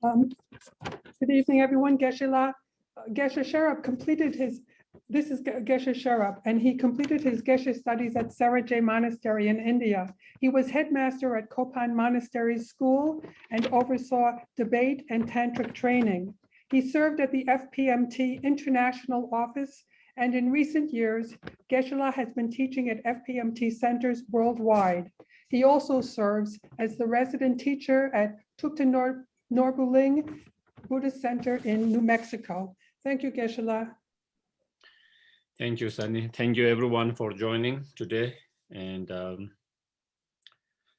Good evening, everyone. Geshe Sherab completed his, this is Geshe Sherab, and he completed his Geshe studies at Sarajay Monastery in India. He was headmaster at Kopan Monastery's school and oversaw debate and tantric training. He served at the FPMT International Office, and in recent years, Geshe has been teaching at FPMT centers worldwide. He also serves as the resident teacher at Tukta Norbuling Buddhist Center in New Mexico. Thank you, Geshe. Thank you, Sunny. Thank you, everyone, for joining today. And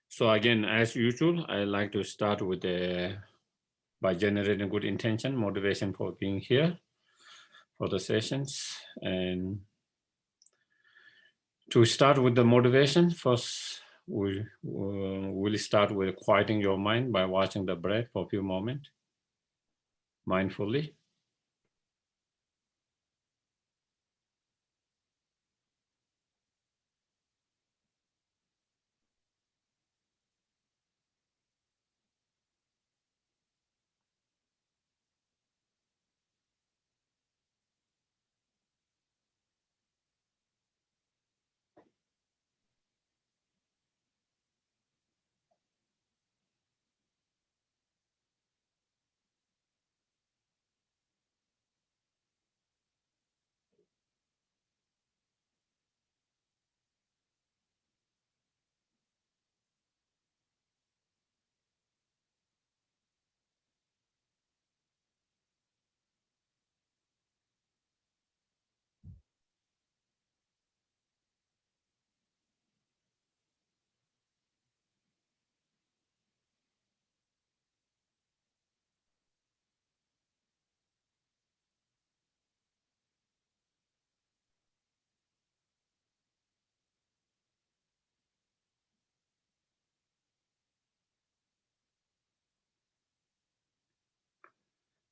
so again, as usual, I like to start with by generating good intention, motivation for being here for the sessions. And to start with the motivation, first, we'll start with quieting your mind by watching the breath for a few moments, mindfully.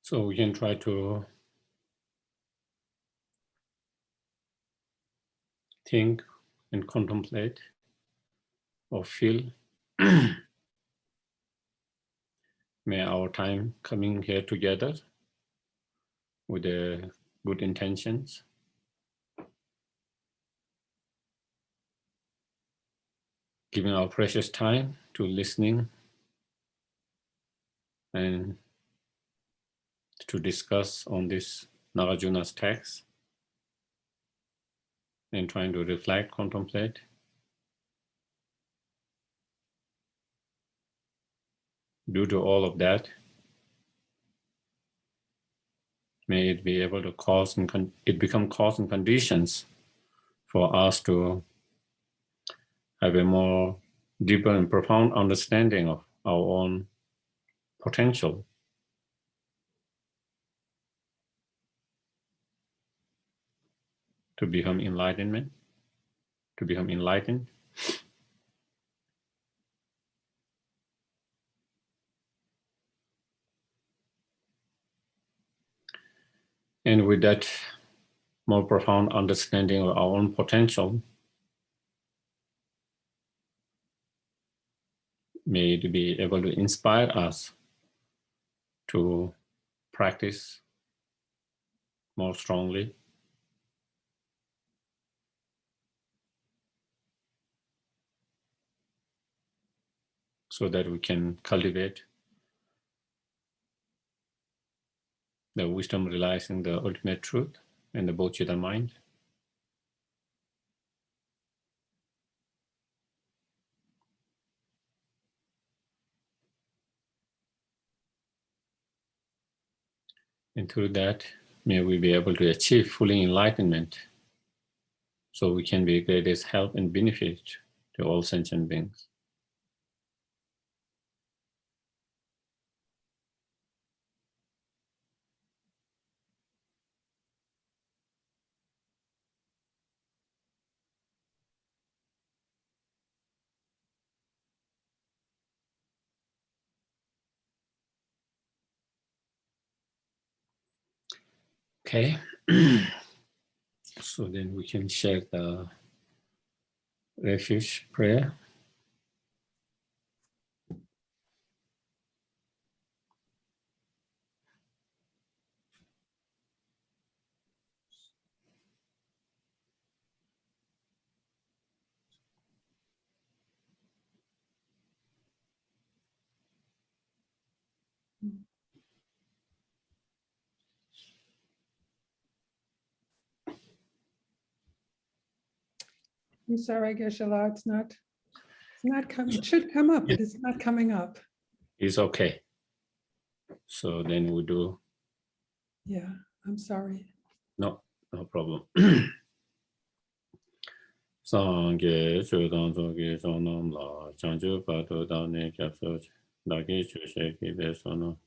So we can try to think and contemplate or feel. May our time coming here together with good intentions, giving our precious time to listening and to discuss on this Nagarjuna's text and trying to reflect, contemplate. Due to all of that, may it be able to cause and it become cause and conditions for us to have a more deeper and profound understanding of our own potential. To become enlightened. And with that more profound understanding of our own potential, may it be able to inspire us to practice more strongly, so that we can cultivate the wisdom realizing the ultimate truth and the bodhicitta mind. And through that, may we be able to achieve fully enlightenment, so we can be greatest help and benefit to all sentient beings. Okay, so then we can share the refuge prayer. I'm sorry, Geshe-la, it's not coming. It should come up, but it's not coming up. It's okay. So then we do. Yeah, I'm sorry. No problem. Sangye Chodang Zogi Zonam La Chanju Patu Dani Capsule Lagi Chusheki Besono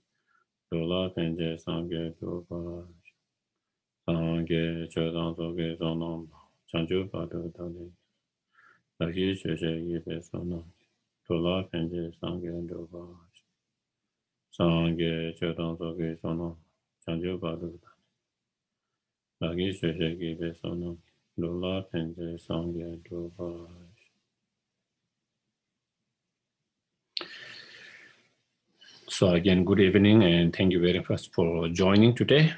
Dola Penje Sangye Tuba Sangye Chodang Zogi Zonam Chanju Patu Dani Lagi Chusheki Besono Dola Penje Sangye Tuba Sangye Chodang Zogi Zonam Chanju Patu Dani Lagi Chusheki Besono Dola Penje Sangye Tuba. So again, good evening, and thank you very much for joining today.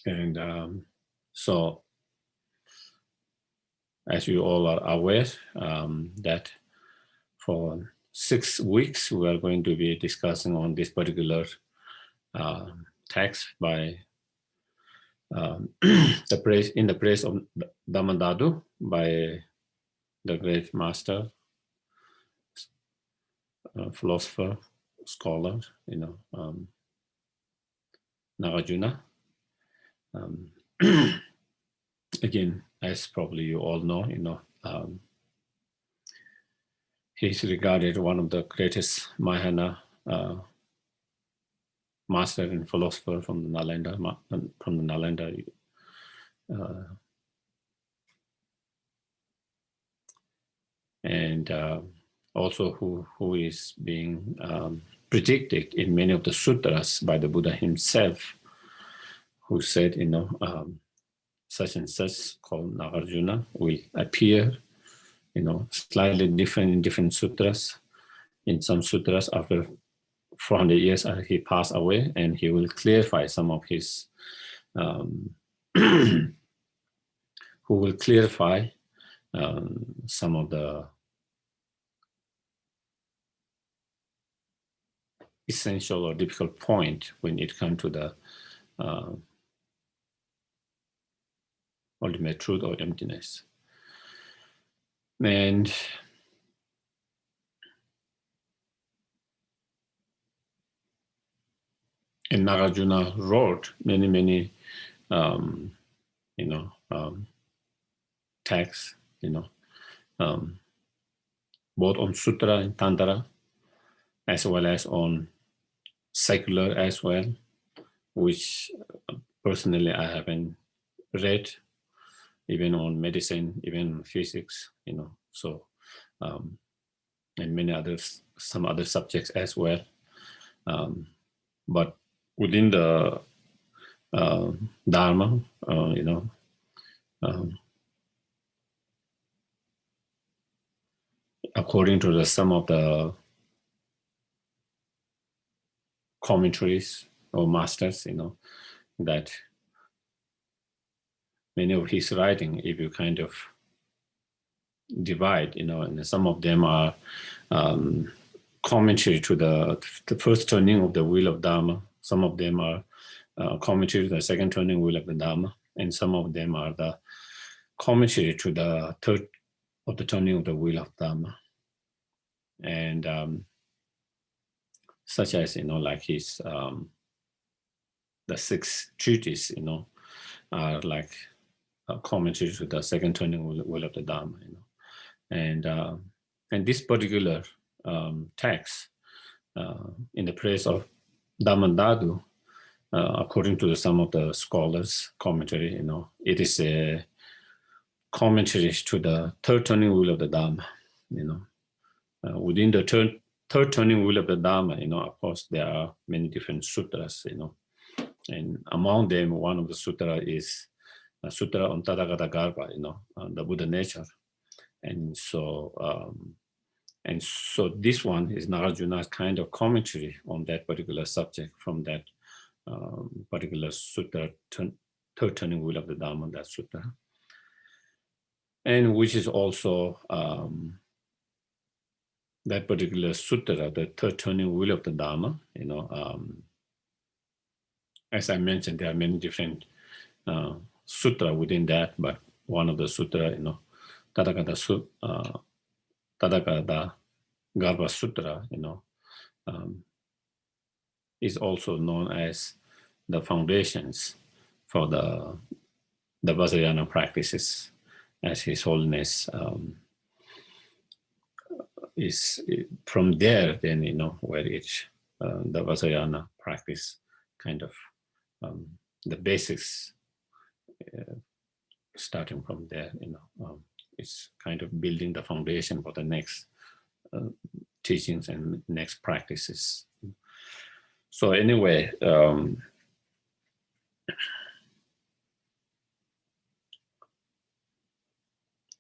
And so, as you all are aware, that for 6 weeks we are going to be discussing on this particular text by in the Praise of Dharmadhatu by the great master, philosopher, scholar, Nagarjuna. Again, as probably you all know, he's regarded one of the greatest Mahayana master and philosopher from the Nalanda. And also who is being predicted in many of the sutras by the Buddha himself, who said, such and such called Nagarjuna will appear, slightly different in different sutras. In some sutras, after 400 years, he passed away, and he will clarify some of his, who will clarify some of the essential or difficult point when it comes to the ultimate truth or emptiness. And Nagarjuna wrote many texts, both on sutra and tantra, as well as on secular as well, which personally I haven't read, even on medicine, even physics, so and many others, some other subjects as well. But within the dharma, according to some of the commentaries or masters, that many of his writing, if you kind of divide, and some of them are commentary to the first turning of the wheel of Dharma. Some of them are commentary to the second turning wheel of the Dharma, and some of them are the commentary to the third of the turning of the wheel of Dharma. And such as, like his, the 6 treatises, are like a commentary to the second turning wheel of the Dharma, and this particular text in the Praise of Dharmadhatu, according to some of the scholars' commentary, it is a commentary to the third turning wheel of the Dharma. Within the third turning wheel of the Dharma, of course, there are many different sutras, and among them, one of the sutra is a sutra on Tathagata Garbha, the Buddha nature. And so this one is Nagarjuna's kind of commentary on that particular subject from that particular sutra, third turning wheel of the Dharma, that sutra. And which is also that particular sutra, the third turning wheel of the Dharma, as I mentioned, there are many different sutra within that, but one of the sutra, Tathagata Garbha Sutra, is also known as the foundations for the Vajrayana practices, as His Holiness is from there. Then where it's the Vajrayana practice kind of the basics starting from there. It's kind of building the foundation for the next teachings and next practices. So anyway,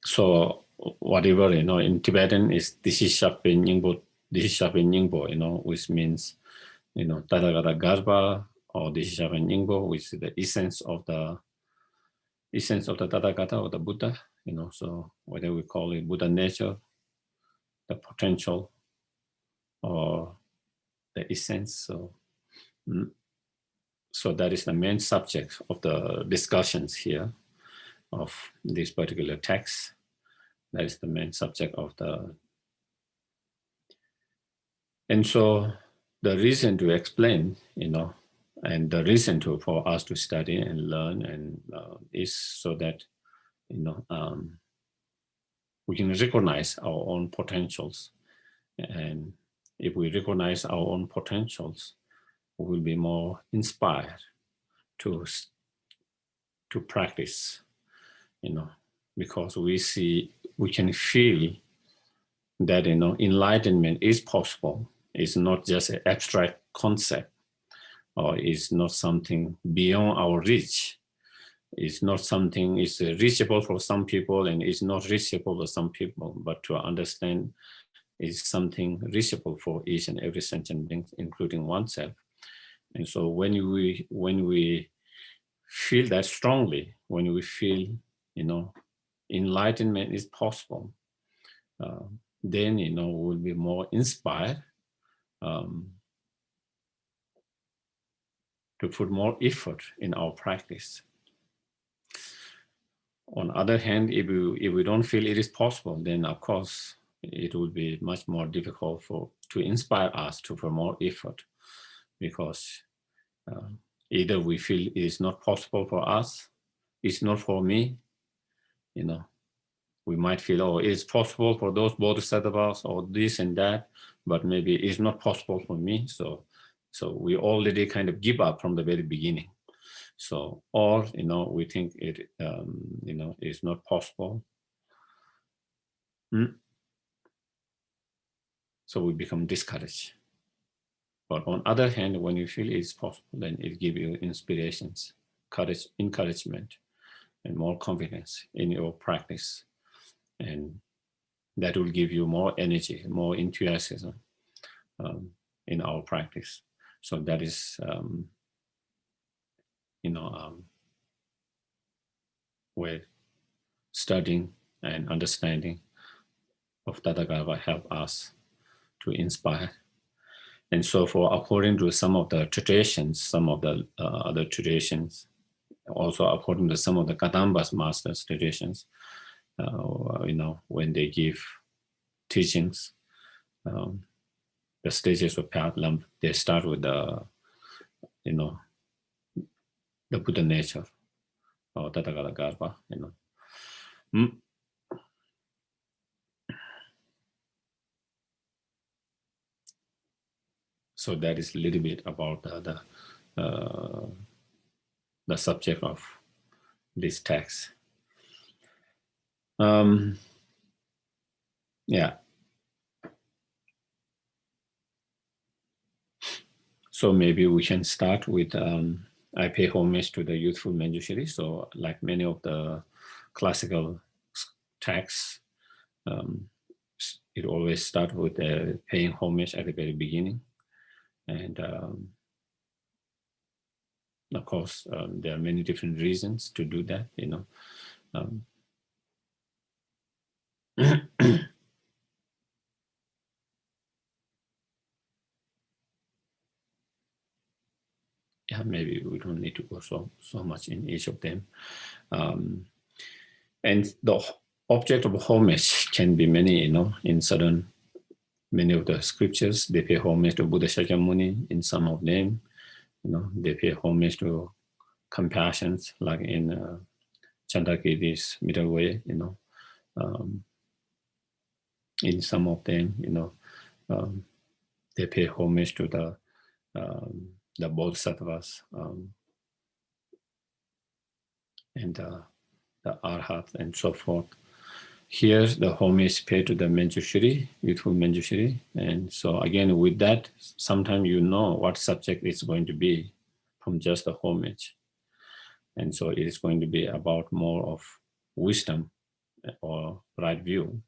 so whatever, in Tibetan is Dishishape Nyingbo, which means, Tathagata Garbha, or Dishishape Nyingbo, which is the essence of the Tathagata or the Buddha, so whether we call it Buddha nature, the potential, or the essence. So that is the main subject of the discussions here of this particular text. That is the main subject of and so the reason to explain, and the reason for us to study and learn and is so that, we can recognize our own potentials. And if we recognize our own potentials, we will be more inspired to practice, because we can feel that, enlightenment is possible. It's not just an abstract concept, or it's not something beyond our reach. It's not something is reachable for some people and it's not reachable for some people, but to understand is something reachable for each and every sentient being, including oneself. And so when we feel that strongly, when we feel, enlightenment is possible, then, we'll be more inspired to put more effort in our practice. On the other hand, if we don't feel it is possible, then of course it will be much more difficult to inspire us to put more effort, because either we feel it is not possible for us, it's not for me, we might feel, oh, it's possible for those bodhisattvas or this and that, but maybe it's not possible for me. So we already kind of give up from the very beginning. So, or, we think it, is not possible. So we become discouraged. But on the other hand, when you feel it's possible, then it gives you inspirations, courage, encouragement, and more confidence in your practice. And that will give you more energy, more enthusiasm in our practice. So that is, where studying and understanding of Tathagata help us to inspire. And so according to some of the traditions, some of the other traditions, also according to some of the Kadamba's masters' traditions, when they give teachings, the stages of Path, they start with the Buddha nature, or Tathagata Garbha, So that is a little bit about the subject of this text. Yeah. So maybe we can start with, I pay homage to the youthful Manjushri. So like many of the classical texts, it always starts with paying homage at the very beginning. And of course, there are many different reasons to do that, yeah, maybe we don't need to go so much in each of them. And the object of homage can be many, in many of the scriptures. They pay homage to Buddha Shakyamuni. In some of them, they pay homage to compassions, like in Chandrakiri's middle way, in some of them, they pay homage to the bodhisattvas and the arhat and so forth. Here, the homage paid to the Manjushri, youthful Manjushri. And so again, with that, sometimes you know what subject it's going to be from just the homage. And so it is going to be about more of wisdom or right view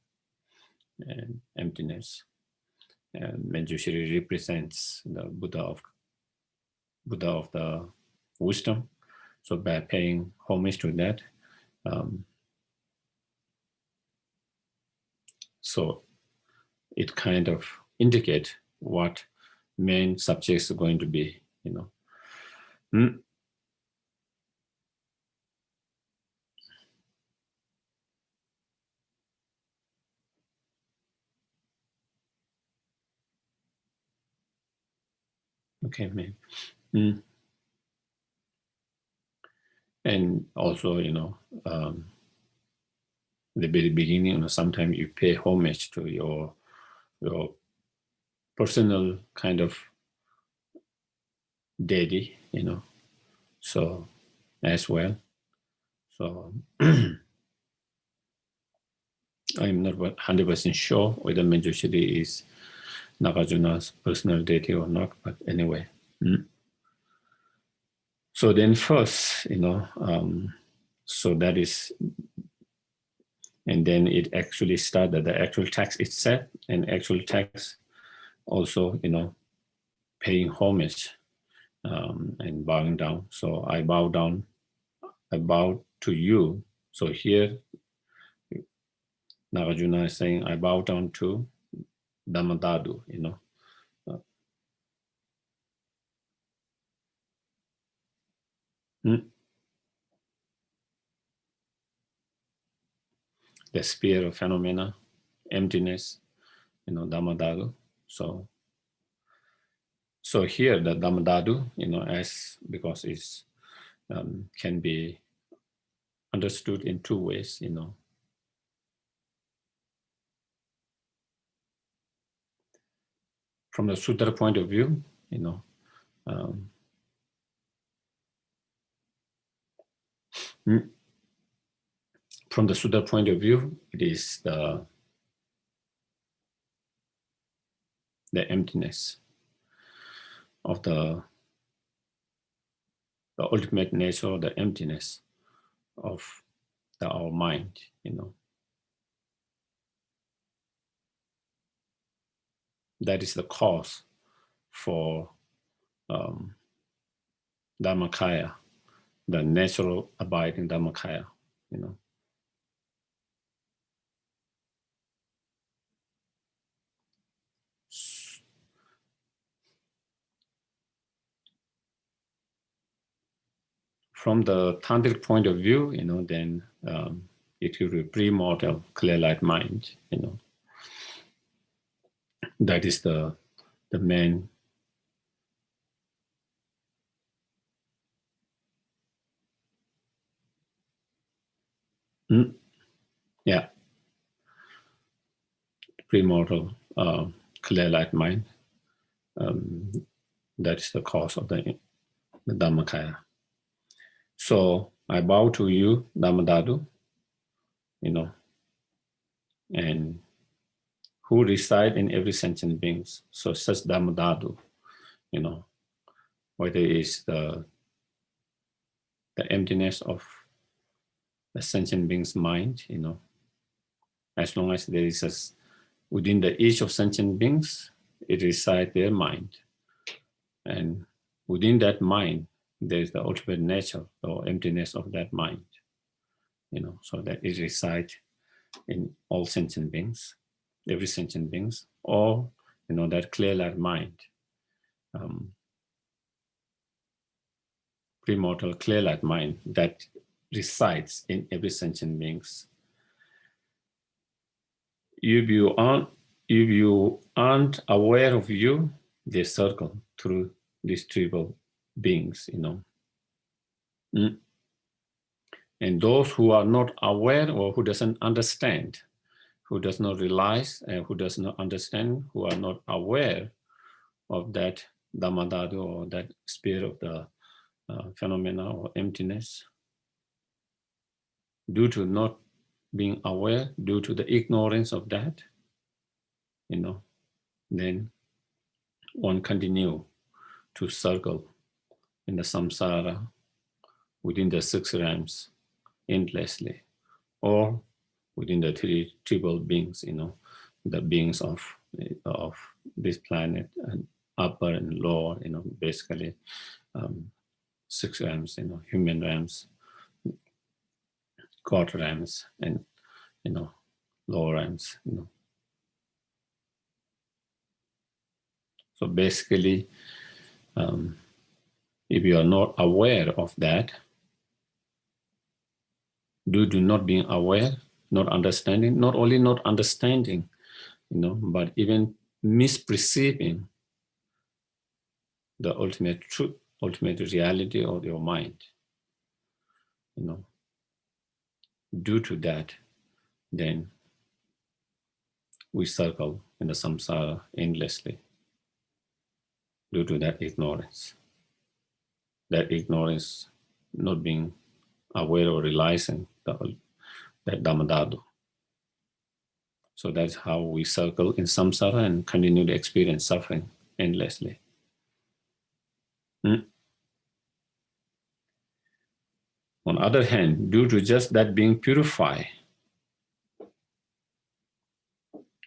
and emptiness. And Manjushri represents the Buddha of the wisdom. So by paying homage to that, so it kind of indicates what main subjects are going to be, Okay, man. And also, the very beginning, sometimes you pay homage to your personal kind of deity, so as well. So I'm not 100% sure whether Manjushri is Nagarjuna's personal deity or not, but anyway. So then first, so that is, and then it actually started the actual text itself, and actual text also, paying homage and bowing down. So I bow down, I bow to you. So here, Nagarjuna is saying, I bow down to dhammadatu, the sphere of phenomena, emptiness, dhammadatu. So here the dhammadatu, as because it's can be understood in two ways, From the sutra point of view, from the sutra point of view, it is the emptiness of the ultimate nature, the emptiness of our mind, That is the cause for dharmakaya, the natural abiding dharmakaya, From the tantric point of view, then it will be pre-mortal clear light mind, That is the main yeah, pre-mortal clear light mind. That is the cause of the dharmakaya. So I bow to you, dhammadatu, and who reside in every sentient beings. So such dhammadatu, whether it is the emptiness of the sentient being's mind, as long as there is within the each of sentient beings, it resides their mind. And within that mind, there is the ultimate nature or emptiness of that mind, so that it resides in all sentient beings, every sentient beings, or, that clear light mind. premortal clear light mind that resides in every sentient beings. If you aren't aware of you, they circle through these tribal beings, And those who are not aware or who doesn't understand, who does not realize and who does not understand, who are not aware of that dhammadatu or that spirit of the phenomena or emptiness, due to not being aware, due to the ignorance of that, then one continue to circle in the samsara within the 6 realms endlessly, or within the 3 tribal beings, the beings of this planet, and upper and lower, basically 6 realms, human realms, God realms, and lower realms, So basically, if you are not aware of that, due to not being aware, not understanding, not only not understanding, but even misperceiving the ultimate truth, ultimate reality of your mind, due to that, then we circle in the samsara endlessly due to that ignorance. That ignorance, not being aware or realizing that dhammadatu. So that's how we circle in samsara and continue to experience suffering endlessly. On the other hand, due to just that being purified,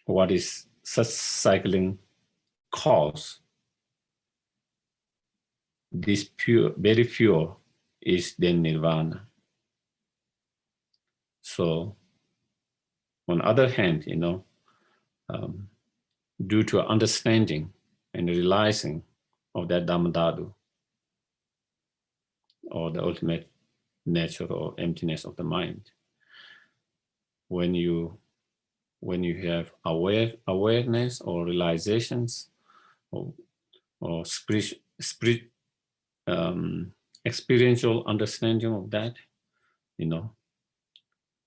what is such cycling cause, this pure, very pure, is then nirvana. So, on the other hand, due to understanding and realizing of that dhammadatu, or the ultimate nature or emptiness of the mind, when you have awareness or realizations or experiential understanding of that,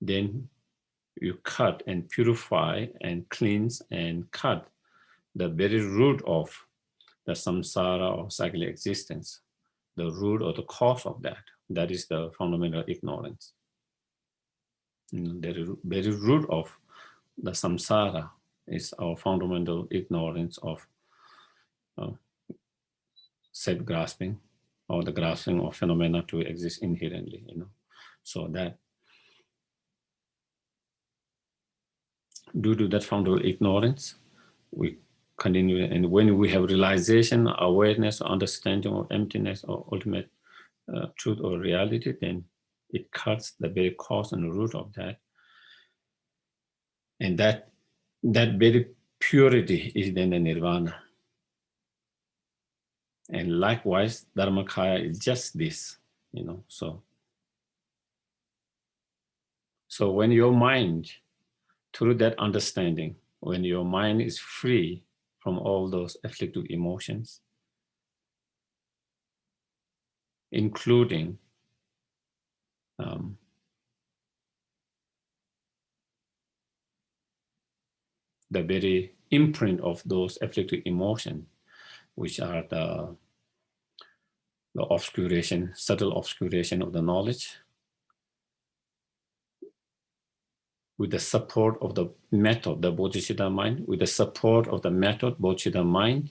then you cut and purify and cleanse and cut the very root of the samsara or cyclic existence, the root or the cause of that. That is the fundamental ignorance. The very root of the samsara is our fundamental ignorance of self-grasping, or the grasping of phenomena to exist inherently. So that due to that fundamental ignorance, we continue, and when we have realization, awareness, understanding of emptiness or ultimate truth or reality, then it cuts the very cause and root of that. And that very purity is then the nirvana. And likewise, dharmakaya is just this, So when your mind, through that understanding, when your mind is free from all those afflictive emotions, including the very imprint of those afflictive emotions, which are the obscuration, subtle obscuration of the knowledge, with the support of the method, the bodhicitta mind, with the support of the method, bodhicitta mind,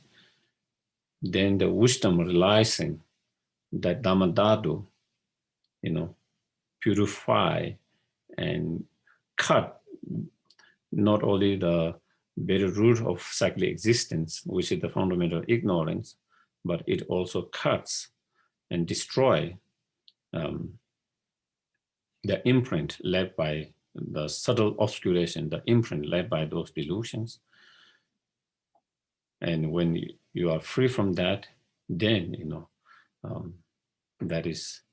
then the wisdom realizing that dhammadatu, purify and cut not only the very root of cyclic existence, which is the fundamental ignorance, but it also cuts and destroy the imprint led by the subtle obscuration, the imprint led by those delusions. And when you are free from that, then, That is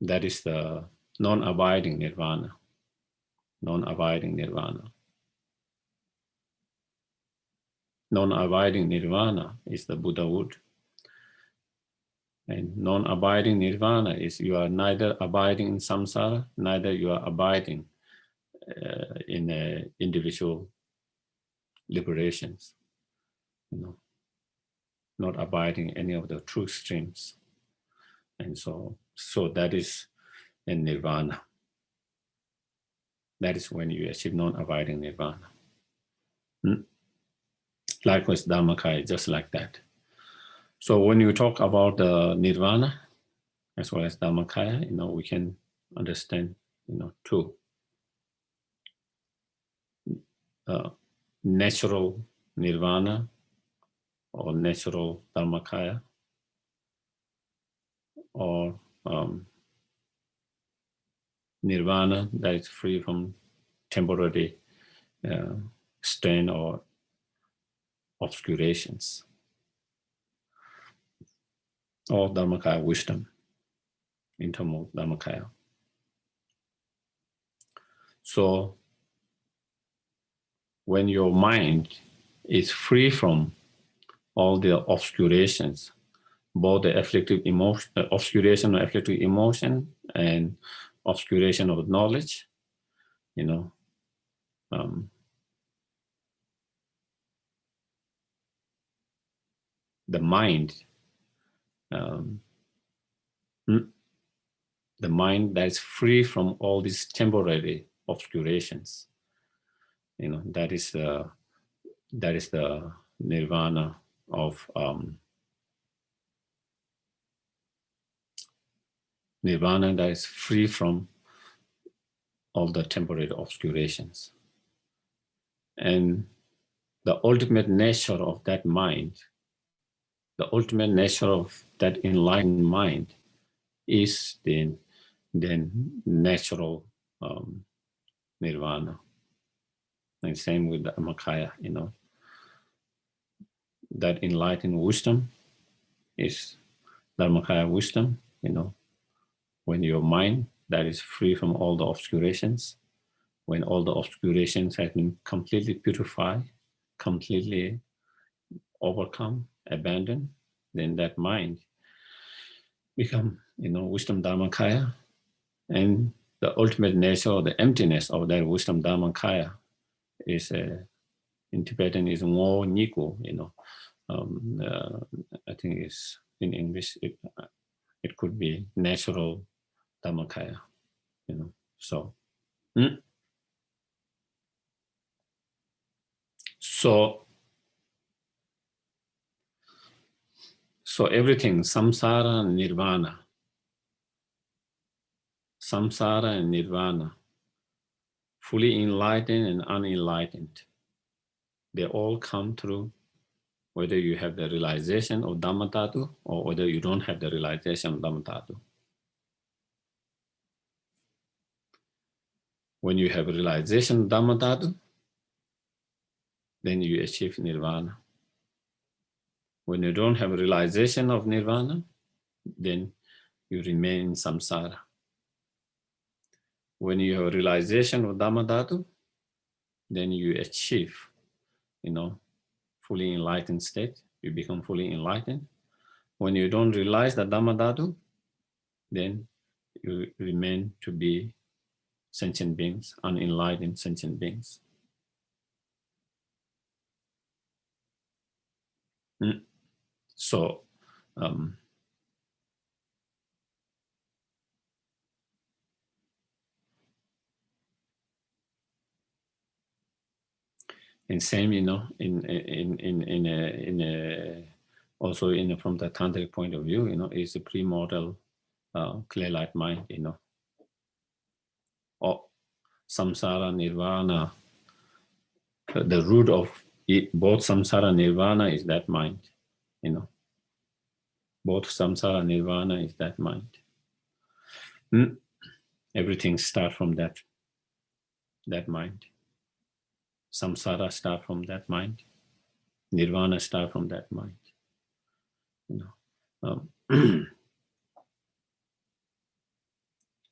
the non-abiding nirvana. Non-abiding nirvana. Non-abiding nirvana is the Buddhahood. And non-abiding nirvana is you are neither abiding in samsara, neither you are abiding in individual liberations. Not abiding any of the true streams. And so that is in nirvana. That is when you achieve non-abiding nirvana. Likewise, dharmakaya, just like that. So when you talk about the nirvana, as well as dharmakaya, we can understand, two. Natural nirvana or natural dharmakaya, or nirvana that is free from temporary strain or obscurations, or dharmakaya wisdom in terms of dharmakaya. So when your mind is free from all the obscurations, both the afflictive emotion, obscuration of afflictive emotion and obscuration of knowledge, the mind, the mind that is free from all these temporary obscurations, that is the nirvana of nirvana that is free from all the temporary obscurations. And the ultimate nature of that mind, the ultimate nature of that enlightened mind is the natural nirvana. And same with the dhammakaya, that enlightened wisdom is dharmakaya wisdom, when your mind that is free from all the obscurations, when all the obscurations have been completely purified, completely overcome, abandoned, then that mind become, wisdom dharmakaya. And the ultimate nature or the emptiness of that wisdom dharmakaya is, in Tibetan, is ngo niku, I think it's in English, it could be natural dharmakaya, so. So everything, samsara and nirvana, fully enlightened and unenlightened, they all come through whether you have the realization of dhammadatu or whether you don't have the realization of dhammadatu. When you have realization of dhammadatu, then you achieve nirvana. When you don't have realization of nirvana, then you remain in samsara. When you have realization of dhammadatu, then you achieve, fully enlightened state. You become fully enlightened. When you don't realize the dhammadatu, then you remain to be sentient beings, unenlightened sentient beings. So, and same, also from the tantric point of view, is a premortal clear light mind, or samsara nirvana. The root of both samsara nirvana is that mind, both samsara nirvana is that mind. Everything starts from that mind. Samsara start from that mind. Nirvana start from that mind.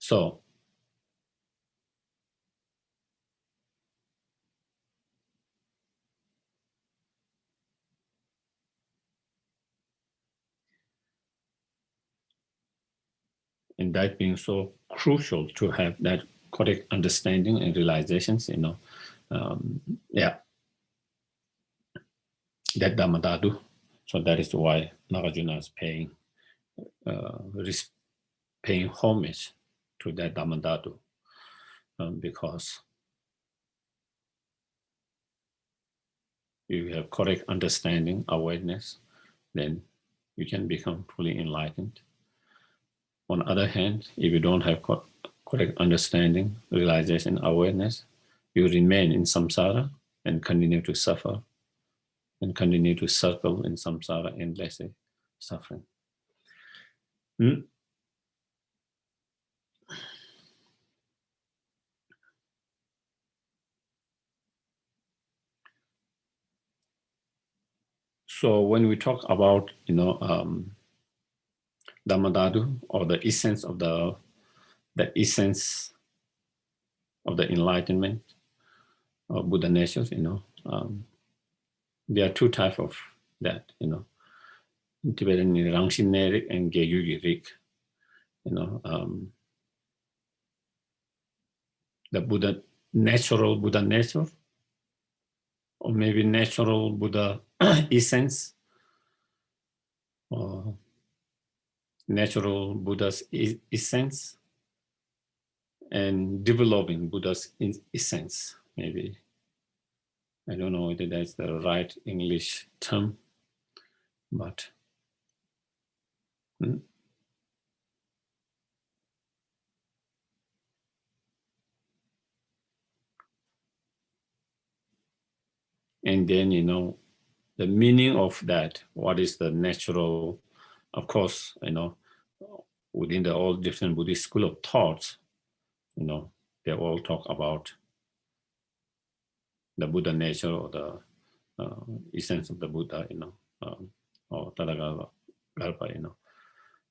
So and that being so crucial to have that correct understanding and realizations, that dhammadatu. So that is why Nagarjuna is paying homage to that dhammadatu, because if you have correct understanding, awareness, then you can become fully enlightened. On the other hand, if you don't have correct understanding, realization, awareness, you remain in samsara and continue to suffer and continue to circle in samsara endlessly suffering. So when we talk about, dhammadatu, or the essence of the enlightenment of Buddha natures, there are two types of that, Tibetan Rangshin Nerik and Geyugi Rik. The natural Buddha nature, or maybe natural Buddha essence, or natural Buddha's essence, and developing Buddha's essence, maybe. I don't know whether that's the right English term, but and then, the meaning of that, what is the natural, of course, within the all different Buddhist school of thoughts, they all talk about the Buddha nature, or the essence of the Buddha, or Tadagava,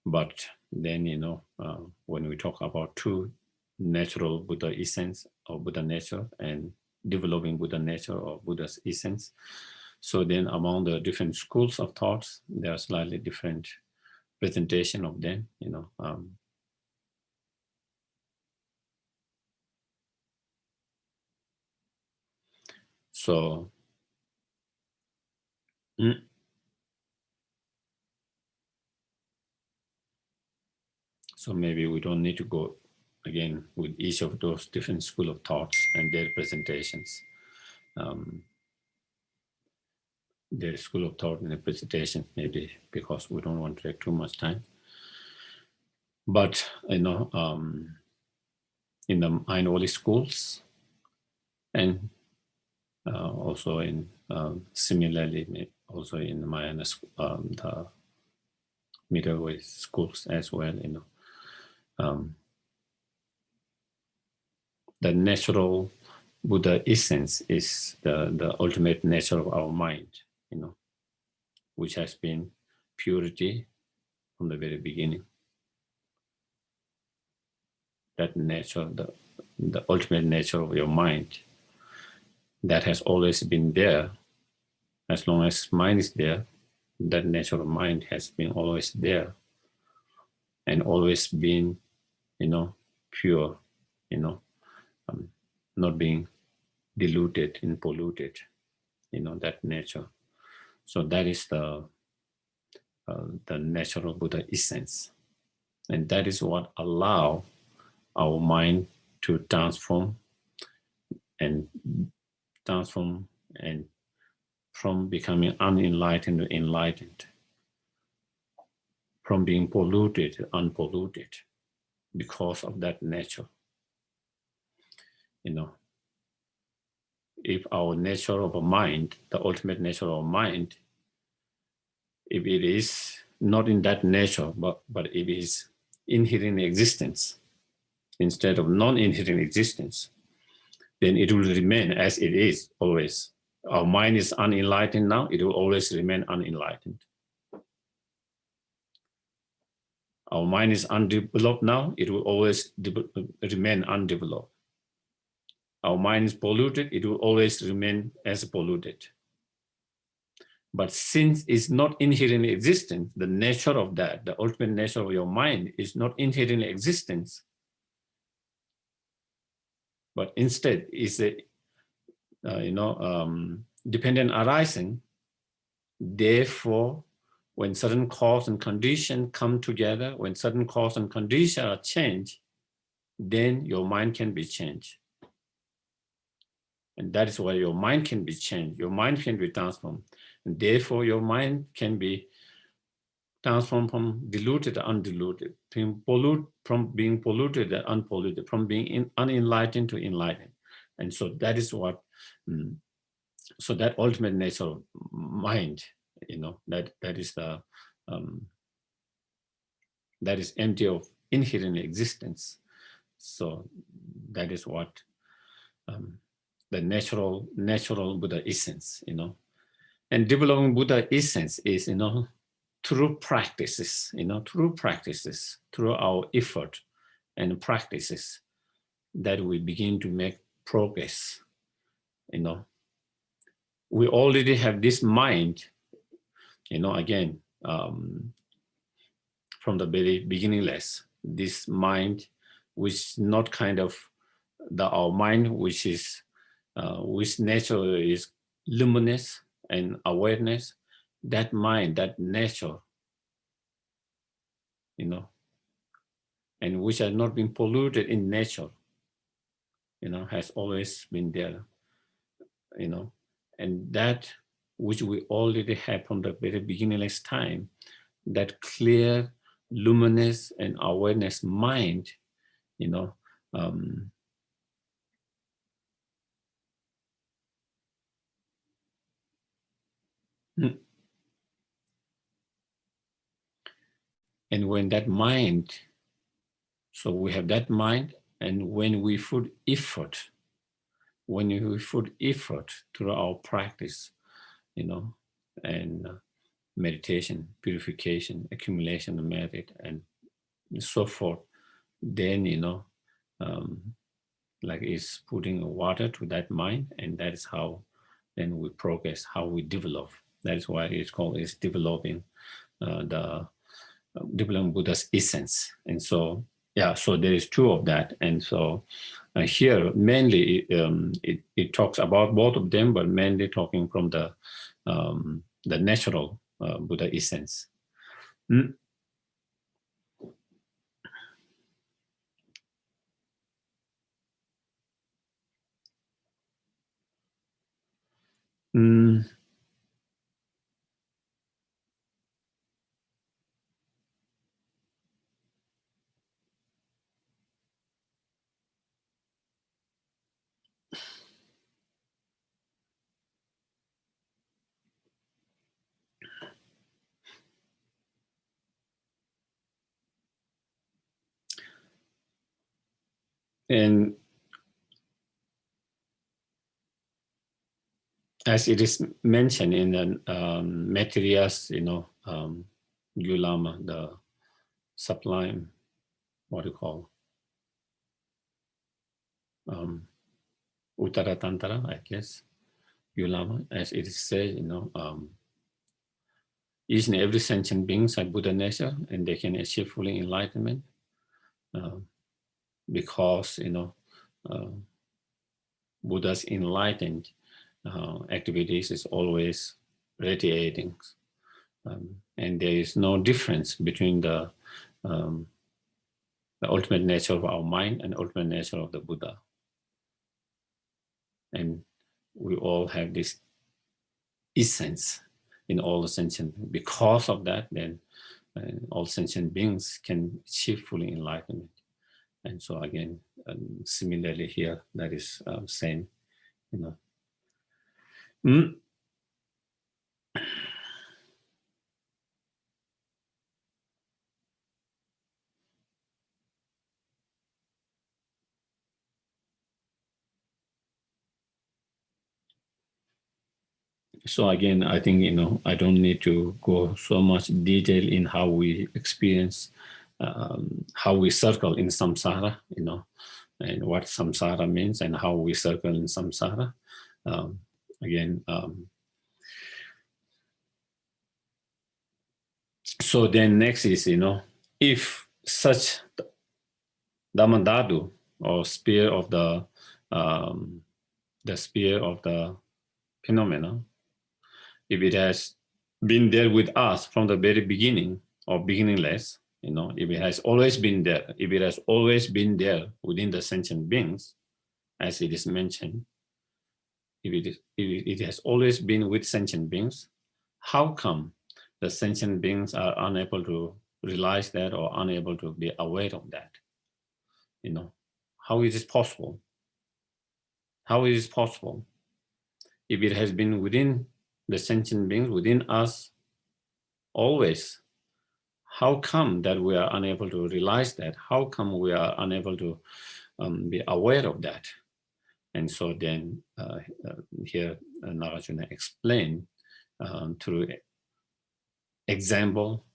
But then, when we talk about two natural Buddha essence or Buddha nature and developing Buddha nature or Buddha's essence, so then among the different schools of thoughts, there are slightly different presentation of them, So maybe we don't need to go again with each of those different school of thoughts and their presentations. Their school of thought and the presentation, maybe because we don't want to take too much time. But in the Ainoli schools, and also in similarly also in the Mahayana the middle way schools as well, the natural Buddha essence is the ultimate nature of our mind, which has been purity from the very beginning. That nature, the ultimate nature of your mind, that has always been there. As long as mind is there, that nature of mind has been always there and always been, pure, not being diluted and polluted, that nature. So that is the natural Buddha essence. And that is what allows our mind to transform and from becoming unenlightened to enlightened, from being polluted to unpolluted, because of that nature. If our nature of a mind, the ultimate nature of mind, if it is not in that nature, but it is inherent existence instead of non-inherent existence, then it will remain as it is always. Our mind is unenlightened now, it will always remain unenlightened. Our mind is undeveloped now, it will always remain undeveloped. Our mind is polluted, it will always remain as polluted. But since it's not inherently existent, the nature of that, the ultimate nature of your mind is not inherently existence, but instead is a dependent arising. Therefore, when certain cause and condition come together, when certain cause and condition are changed, then your mind can be changed. And that is why your mind can be changed. Your mind can be transformed. And therefore, your mind can be transformed from diluted to undiluted, from being polluted to unpolluted, from being unenlightened to enlightened. And so that is what, so that ultimate nature of mind, that is the, that is empty of inherent existence. So that is what the natural Buddha essence, and developing Buddha essence is, through practices, through our effort and practices, that we begin to make progress. We already have this mind, again, from the very beginningless, this mind, which not kind of our mind, which is, which nature is luminous and awareness, that mind, that nature, and which has not been polluted in nature, has always been there, and that which we already have from the very beginningless time, that clear, luminous and awareness mind, and when that mind, so we have that mind, and when we put effort, through our practice, and meditation, purification, accumulation of merit, and so forth, then, like it's putting water to that mind, and that is how then we progress, how we develop. That is why it's called, it's developing developing Buddha's essence. And so, yeah, so there is two of that. And so here, mainly, it talks about both of them, but mainly talking from the natural Buddha essence. And as it is mentioned in the Maitreya's, Yulama, the sublime, what do you call, Uttara Tantara, I guess, Yulama, as it is said, each and every sentient beings have Buddha nature, and they can achieve full enlightenment because, Buddha's enlightened activities is always radiating, and there is no difference between the ultimate nature of our mind and ultimate nature of the Buddha. And we all have this essence in all the sentient. Because of that, then all sentient beings can achieve full enlightenment. And so again, similarly here, that is same, So again, I think, I don't need to go so much detail in how we experience how we circle in samsara, and what samsara means and how we circle in samsara. So then next is, if such dhammadatu, or sphere of the sphere of the phenomena, if it has been there with us from the very beginning or beginningless, if it has always been there, if it has always been there within the sentient beings, as it is mentioned, if it has always been with sentient beings, how come the sentient beings are unable to realize that or unable to be aware of that? How is this possible? How is this possible? If it has been within the sentient beings, within us, always, how come that we are unable to realize that? How come we are unable to be aware of that? And so then here Nagarjuna explained through example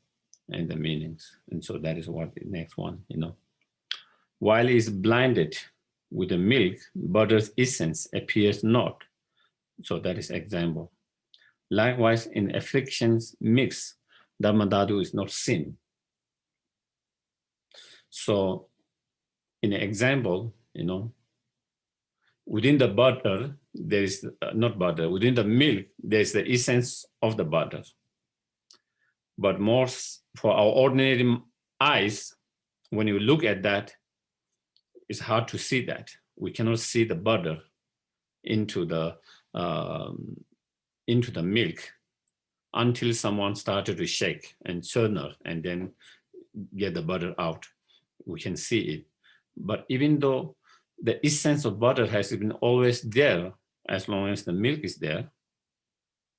and the meanings. And so that is what the next one, While he is blinded with the milk, butter's essence appears not. So that is example. Likewise, in afflictions mixed, dhammadatu is not seen. So in an example, within the butter, there is not butter, within the milk, there is the essence of the butter. But more for our ordinary eyes, when you look at that, it's hard to see that. We cannot see the butter into the milk until someone started to shake and churn it and then get the butter out. We can see it. But even though the essence of butter has been always there as long as the milk is there,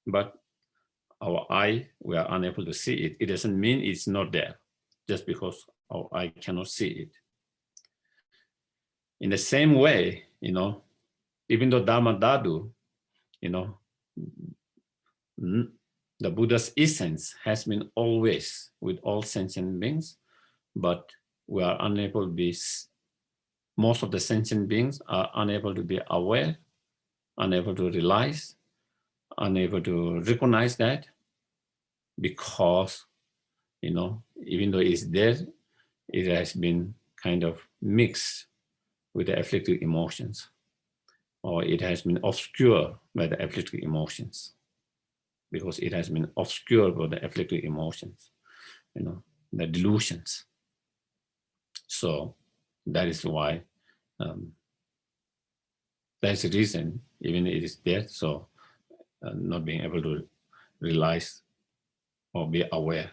but our eye, we are unable to see it. It doesn't mean it's not there just because our eye cannot see it. In the same way, even though dhammadatu, the Buddha's essence has been always with all sentient beings, but we are unable to be, most of the sentient beings are unable to be aware, unable to realize, unable to recognize that, because, even though it's there, it has been kind of mixed with the afflictive emotions, or it has been obscured by the afflictive emotions, because it has been obscured by the afflictive emotions, the delusions. So that is why, that's the reason, even it is there, so not being able to realize or be aware.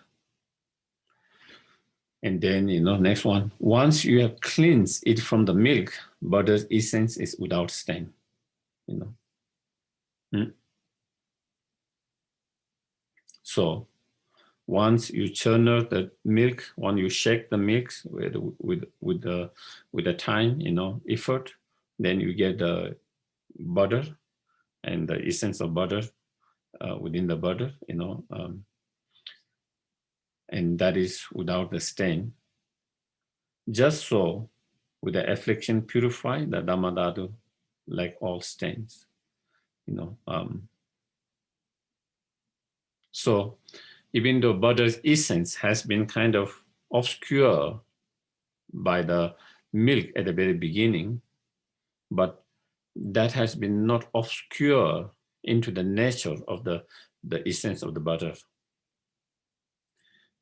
And then, next one, once you have cleansed it from the milk, butter's essence is without stain, So once you churn the milk, when you shake the milk with the time, effort, then you get the butter and the essence of butter within the butter, and that is without the stain. Just so, with the affliction purify the dhammadatu like all stains, So even though butter's essence has been kind of obscured by the milk at the very beginning, but that has been not obscured into the nature of the essence of the butter.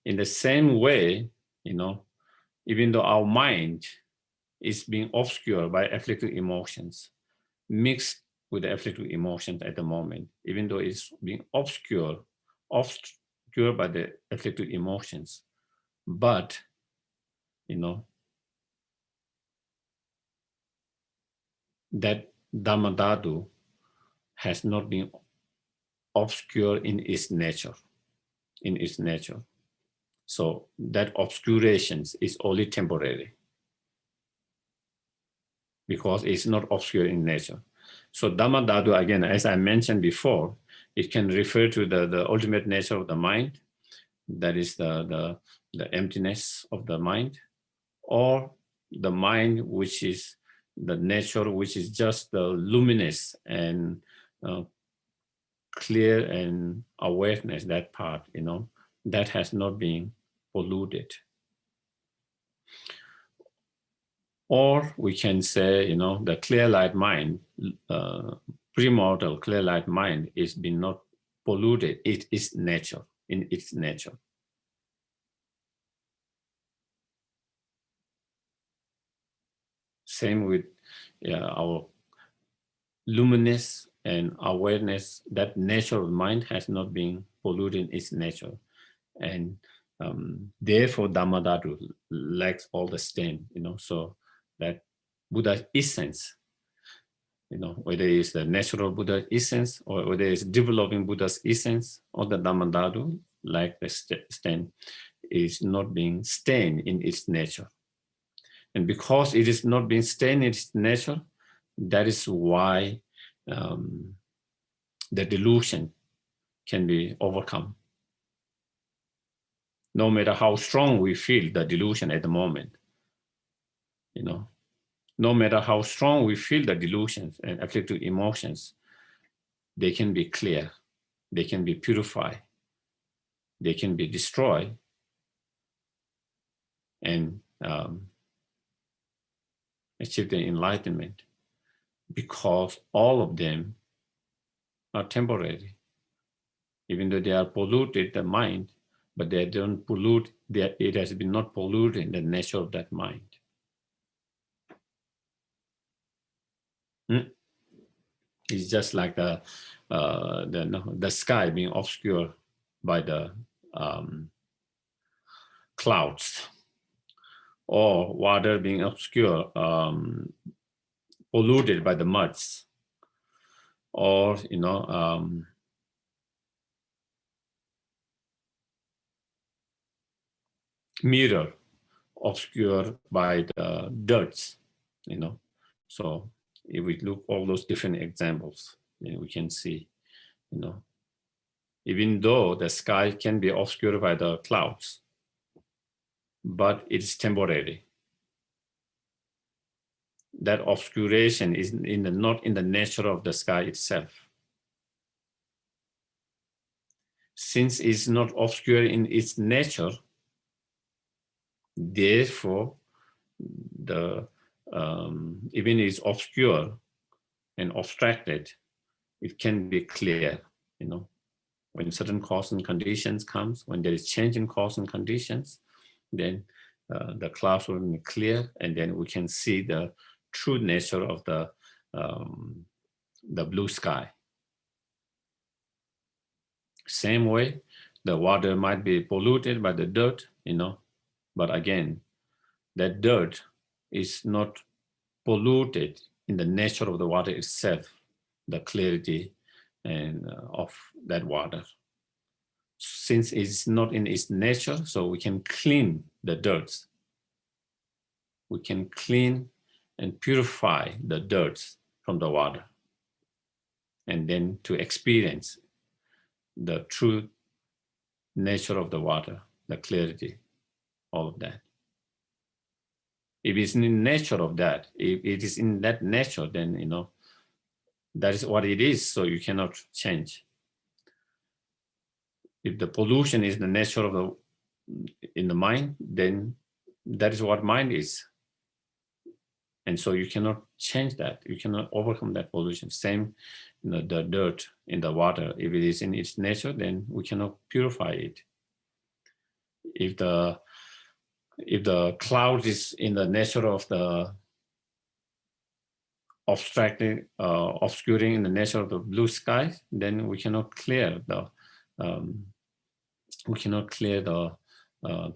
In the same way, even though our mind is being obscured by afflictive emotions, mixed with the afflictive emotions at the moment, even though it's being obscured by the afflictive emotions, but, that dhammadatu has not been obscured in its nature. So that obscurations is only temporary, because it's not obscure in nature. So dhammadatu, again, as I mentioned before, it can refer to the ultimate nature of the mind, that is the emptiness of the mind, or the mind which is the nature, which is just the luminous and clear and awareness, that part, that has not been polluted. Or we can say, the clear light mind, premortal clear light mind is been not polluted. It is nature, in its nature. Same with our luminous and awareness, that nature of mind has not been polluted in its nature. And therefore dhammadatu lacks all the stain, so that Buddha's essence, whether it's the natural Buddha essence or whether it's developing Buddha's essence, or the dhammadatu, like the stain, is not being stained in its nature. And because it is not being stained in its nature, that is why the delusion can be overcome. No matter how strong we feel the delusion at the moment, no matter how strong we feel the delusions and afflictive emotions, they can be clear, they can be purified, they can be destroyed, and achieve the enlightenment, because all of them are temporary. Even though they are polluted, the mind, but they don't pollute, it has been not polluted in the nature of that mind. It's just like the sky being obscured by the clouds, or water being obscured, polluted by the muds, or mirror obscured by the dirts, So if we look all those different examples, we can see, even though the sky can be obscured by the clouds, but it's temporary. That obscuration is not in the nature of the sky itself. Since it's not obscure in its nature, therefore, even it's obscure and abstracted, it can be clear, when certain cause and conditions comes, when there is change in cause and conditions, then the clouds will be clear, and then we can see the true nature of the blue sky. Same way, the water might be polluted by the dirt, but again, that dirt is not polluted in the nature of the water itself, the clarity and of that water. Since it's not in its nature, so we can clean the dirt. We can clean and purify the dirt from the water, and then to experience the true nature of the water, the clarity, all of that. If it's in the nature of that, if it is in that nature, then that is what it is, so you cannot change. If the pollution is the nature of in the mind, then that is what mind is. And so you cannot change that. You cannot overcome that pollution. Same, the dirt in the water, if it is in its nature, then we cannot purify it. If the cloud is in the nature of the obscuring in the nature of the blue sky, then we cannot clear the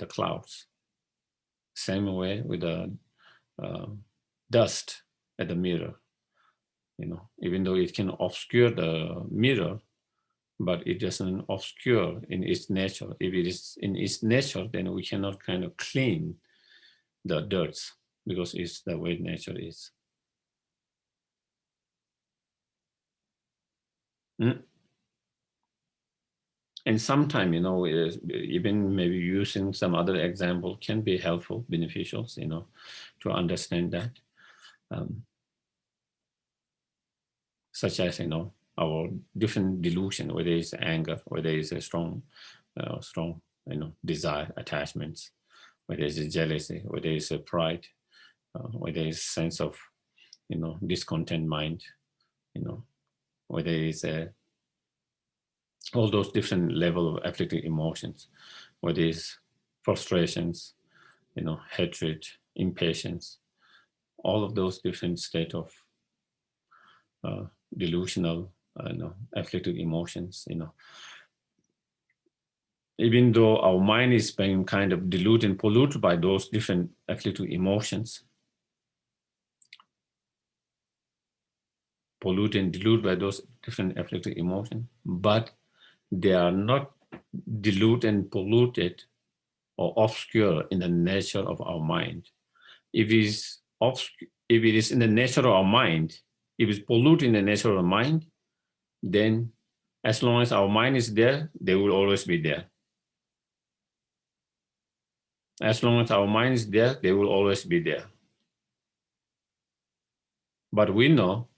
clouds. Same way with the dust at the mirror. Even though it can obscure the mirror, but it doesn't obscure in its nature. If it is in its nature, then we cannot kind of clean the dirt, because it's the way nature is. And sometimes, even maybe using some other example can be helpful, beneficial, to understand that. Such as, our different delusion, whether it's anger, whether it's a strong, desire, attachments, whether it's a jealousy, whether it's a pride, whether it's sense of, discontent mind, whether it's all those different level of afflictive emotions, whether it's frustrations, hatred, impatience, all of those different state of delusional, afflictive emotions, even though our mind is being kind of diluted and polluted by those different afflictive emotions, polluted and diluted by those different afflictive emotions, but they are not diluted and polluted or obscure in the nature of our mind. If it is in the nature of our mind, if it's polluted in the nature of the mind, then as long as our mind is there, they will always be there. As long as our mind is there, they will always be there. But we know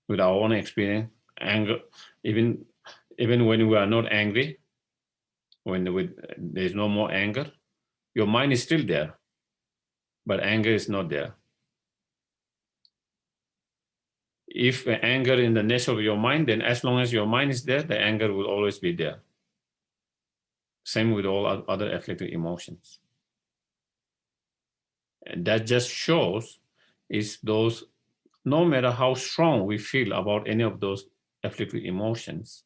with our own experience, anger, even when we are not angry, when there's no more anger, your mind is still there, but anger is not there. If anger in the nature of your mind, then as long as your mind is there, the anger will always be there. Same with all other afflictive emotions. And that just shows is those, no matter how strong we feel about any of those afflictive emotions,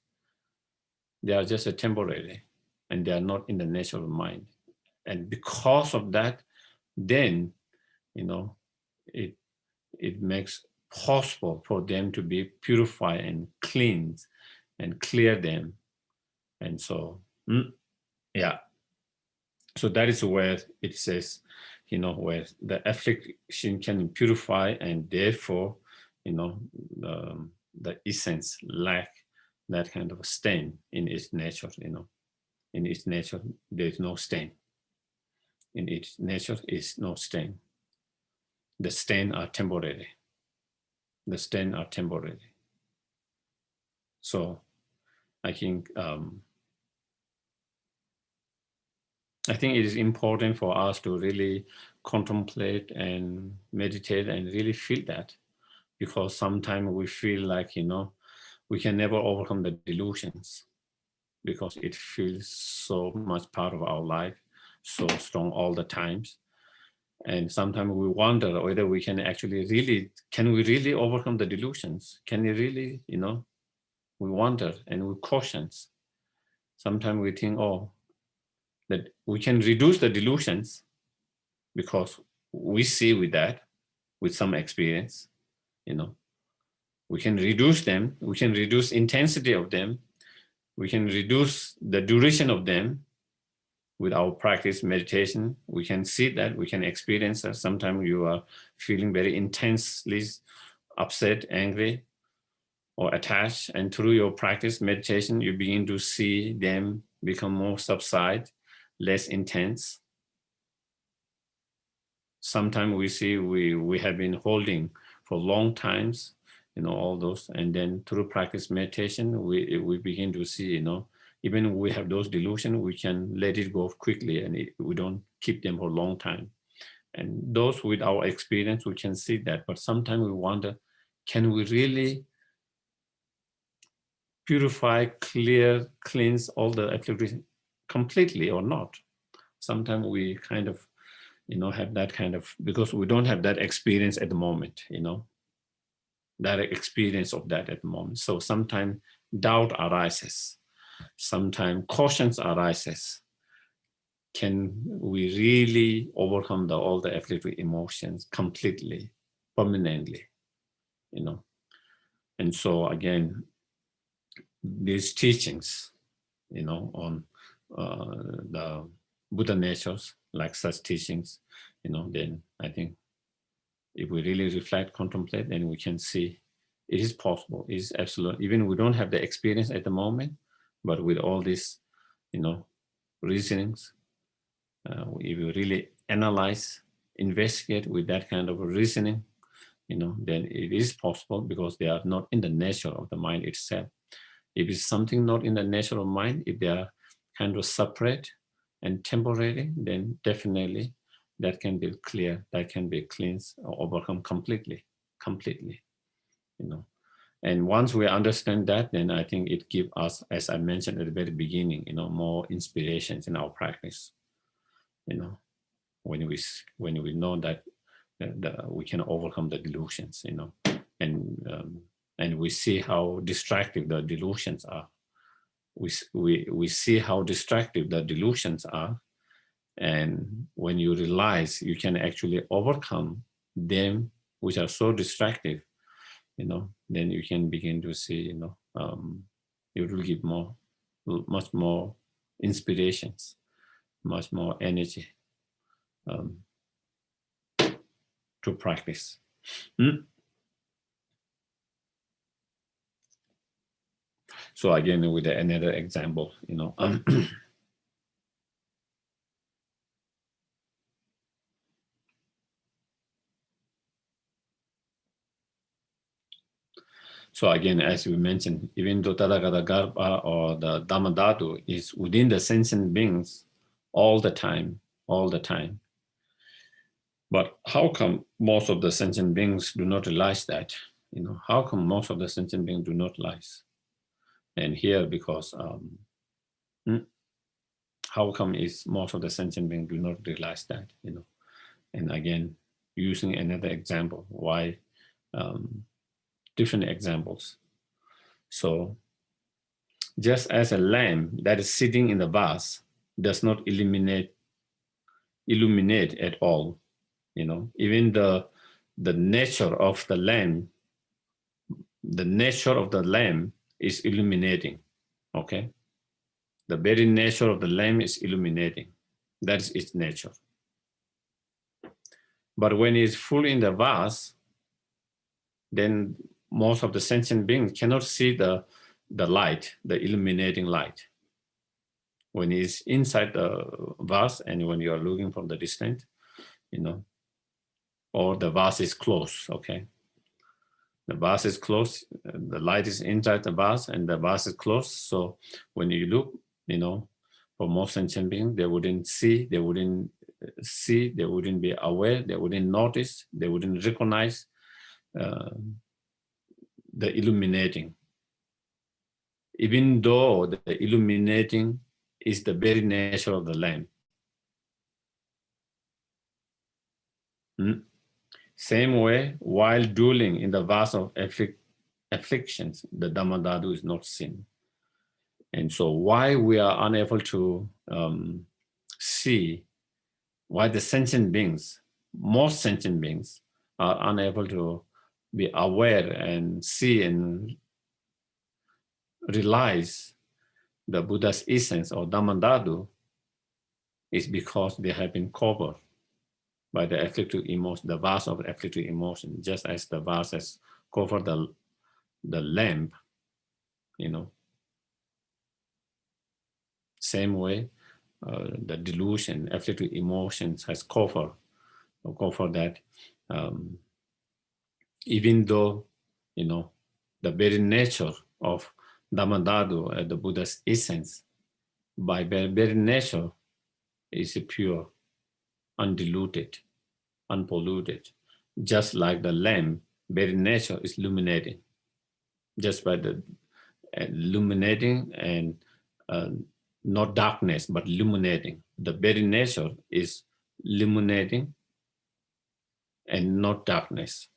they are just a temporary and they are not in the nature of the mind. And because of that, then, it makes possible for them to be purified and cleansed and clear them. And so, yeah. So that is where it says, where the affliction can purify and therefore, the essence lack that kind of a stain in its nature, In its nature, there is no stain. In its nature is no stain. The stain are temporary. The stain are temporary. So I think it is important for us to really contemplate and meditate and really feel that, because sometimes we feel like, we can never overcome the delusions because it feels so much part of our life, so strong all the times. And sometimes we wonder whether we can actually can we really overcome the delusions? Can we really, we wonder and we caution. Sometimes we think, that we can reduce the delusions because we see with some experience, we can reduce them, we can reduce intensity of them, we can reduce the duration of them with our practice, meditation. We can see that, we can experience that. Sometimes you are feeling very intensely upset, angry, or attached, and through your practice, meditation, you begin to see them become more subside, less intense. Sometimes we see we have been holding for long times, all those, and then through practice meditation, we begin to see, even we have those delusions, we can let it go quickly and we don't keep them for a long time. And those with our experience, we can see that, but sometimes we wonder, can we really purify, clear, cleanse all the activities completely or not? Sometimes we kind of, have that kind of, because we don't have that experience at the moment, that experience of that at the moment. So sometimes doubt arises, sometimes cautions arises. Can we really overcome all the afflictive emotions completely, permanently, And so again, these teachings, on the Buddha natures, like such teachings, then I think if we really reflect, contemplate, then we can see it is possible, it is absolute. Even we don't have the experience at the moment, but with all this reasonings, if you really analyze, investigate with that kind of reasoning, then it is possible, because they are not in the nature of the mind itself. If it's something not in the nature of mind, if they are kind of separate and temporary, then definitely that can be clear, that can be cleansed or overcome completely. And once we understand that, then I think it gives us, as I mentioned at the very beginning, more inspirations in our practice. When we know that we can overcome the delusions, and we see how destructive the delusions are. We see how destructive the delusions are, and when you realize you can actually overcome them, which are so destructive, then you can begin to see, it will give much more inspirations, much more energy to practice. So again, with another example, so again, as we mentioned, even though Tathagata Garbha or the Dhammadatu is within the sentient beings all the time, but how come most of the sentient beings do not realize that? How come most of the sentient beings do not realize? And here, because how come is most of the sentient beings do not realize that? And again, using another example, why different examples. So just as a lamp that is sitting in the vase does not illuminate at all, even the nature of the lamp, is illuminating. Okay, the very nature of the lamp is illuminating. That is its nature. But when it's full in the vase, then most of the sentient beings cannot see the light, the illuminating light. When it's inside the vase and when you are looking from the distance, or the vase is closed, okay? The vase is closed, the light is inside the vase and the vase is closed. So when you look, for most sentient beings, they wouldn't be aware, they wouldn't notice, they wouldn't recognize the illuminating. Even though the illuminating is the very nature of the lamp. Same way, while dwelling in the vase of afflictions, the dhammadatu is not seen. And so why we are unable to see, why the sentient beings, most sentient beings, are unable to be aware and see and realize the Buddha's essence or dhammadatu, is because they have been covered by the afflictive emotion, the vase of afflictive emotion, just as the vase has covered the lamp, Same way, the delusion, afflictive emotions has covered that. Even though, the very nature of dhammadatu, the Buddha's essence, by very nature, is pure, undiluted, unpolluted, just like the lamp, very nature is illuminating, just by the illuminating and not darkness, but illuminating. The very nature is illuminating and not darkness.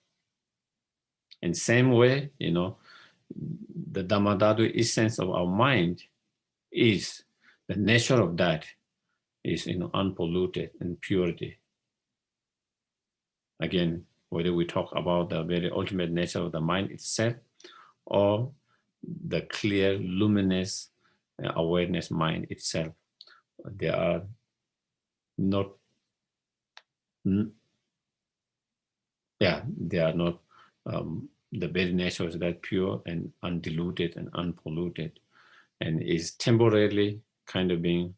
In same way, the dhammadatu essence of our mind is, the nature of that is, unpolluted and purity. Again, whether we talk about the very ultimate nature of the mind itself or the clear, luminous awareness mind itself, they are not, they are not, the very nature is that pure and undiluted and unpolluted, and is temporarily kind of being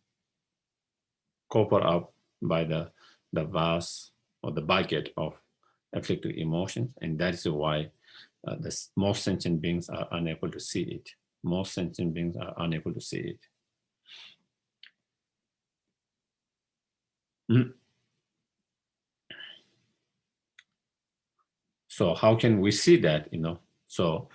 covered up by the vase or the bucket of afflictive emotions, and that is why most sentient beings are unable to see it. Most sentient beings are unable to see it. So how can we see that, So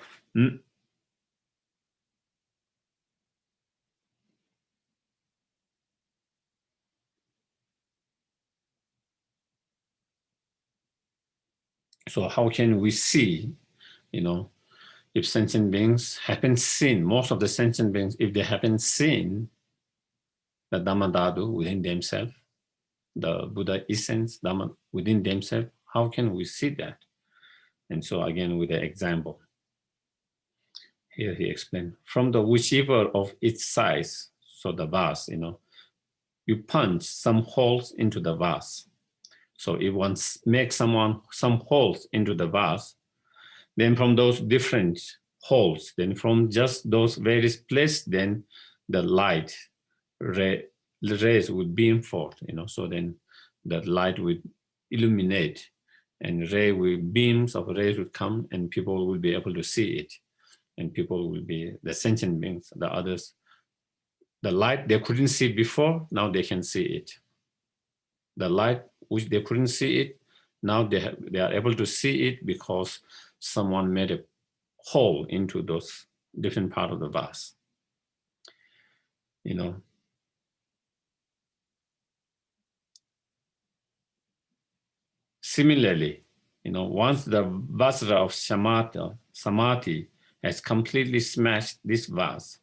so how can we see, if sentient beings haven't seen, most of the sentient beings, if they haven't seen the dhammadatu within themselves, the Buddha essence, Dhamma within themselves, how can we see that? And so again, with the example, here he explained, from the whichever of its size, so the vase, you punch some holes into the vase. So if one makes some holes into the vase, then from those different holes, then from just those various places, then the light rays would beam forth, so then the light would illuminate, and beams of rays would come, and people will be able to see it. And people will be the sentient beings, the others, the light they couldn't see before, now they can see it. The light which they couldn't see it, now they are able to see it because someone made a hole into those different parts of the vase. Similarly, once the vajra of samadhi has completely smashed this vase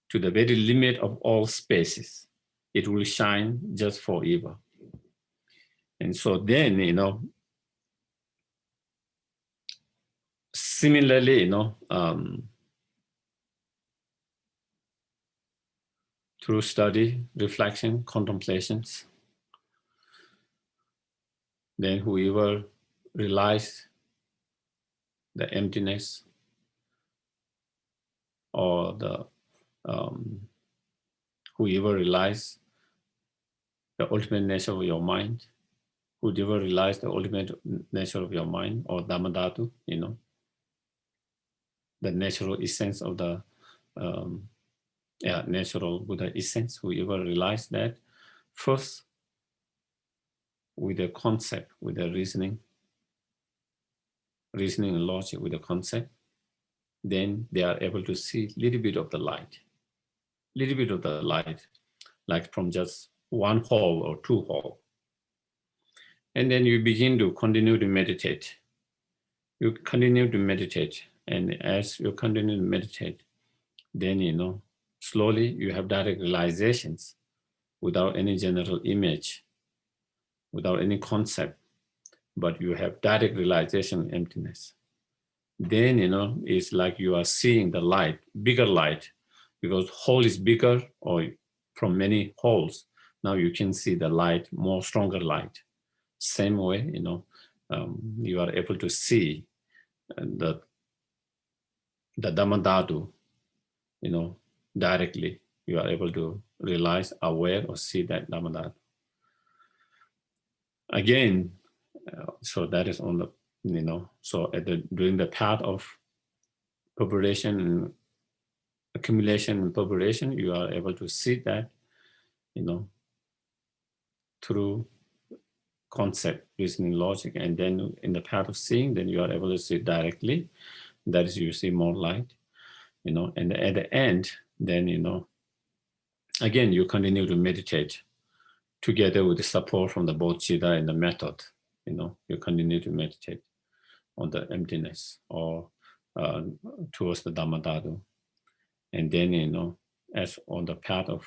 to the very limit of all spaces, it will shine just forever. And so then, similarly, through study, reflection, contemplations, then whoever realizes the emptiness or the whoever realizes the ultimate nature of your mind, whoever realizes the ultimate nature of your mind or dhammadatu, the natural essence of the natural Buddha essence, whoever realizes that, first with the concept, with the reasoning and logic, with the concept, then they are able to see a little bit of the light, like from just one hole or two holes. And then you begin to continue to meditate. You continue to meditate. And as you continue to meditate, then, slowly you have direct realizations without any general image, without any concept, but you have direct realization of emptiness. Then, it's like you are seeing the light, bigger light, because hole is bigger or from many holes. Now you can see the light, more stronger light. Same way, you are able to see the dhammadatu, directly. You are able to realize, aware, or see that dhammadatu. Again, so that is on the, so during the path of preparation and accumulation and preparation, you are able to see that, through concept, reasoning, logic, and then in the path of seeing, then you are able to see directly. That is, you see more light, and at the end, then, again, you continue to meditate together with the support from the bodhicitta and the method, you continue to meditate on the emptiness or towards the dhammadatu. And then, as on the path of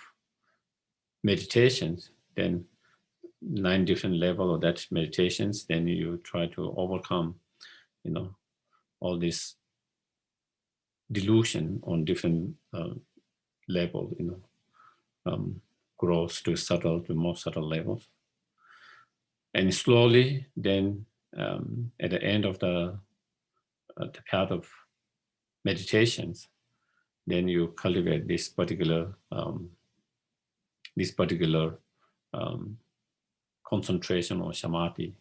meditations, then 9 different levels of that meditations, then you try to overcome, all this delusion on different levels, grows to more subtle levels. And slowly, then at the end of the path of meditations, then you cultivate this particular this particular concentration or samadhi,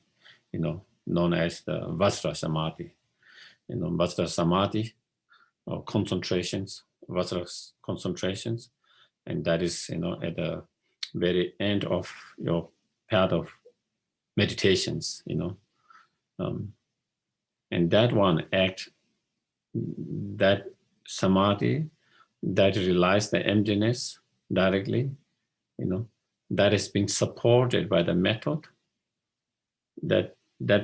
known as the Vajra samadhi. Vajra samadhi or concentrations, Vajra concentrations, and that is, at the very end of your path of meditations, and that one act, that samadhi that realizes the emptiness directly, that is being supported by the method, that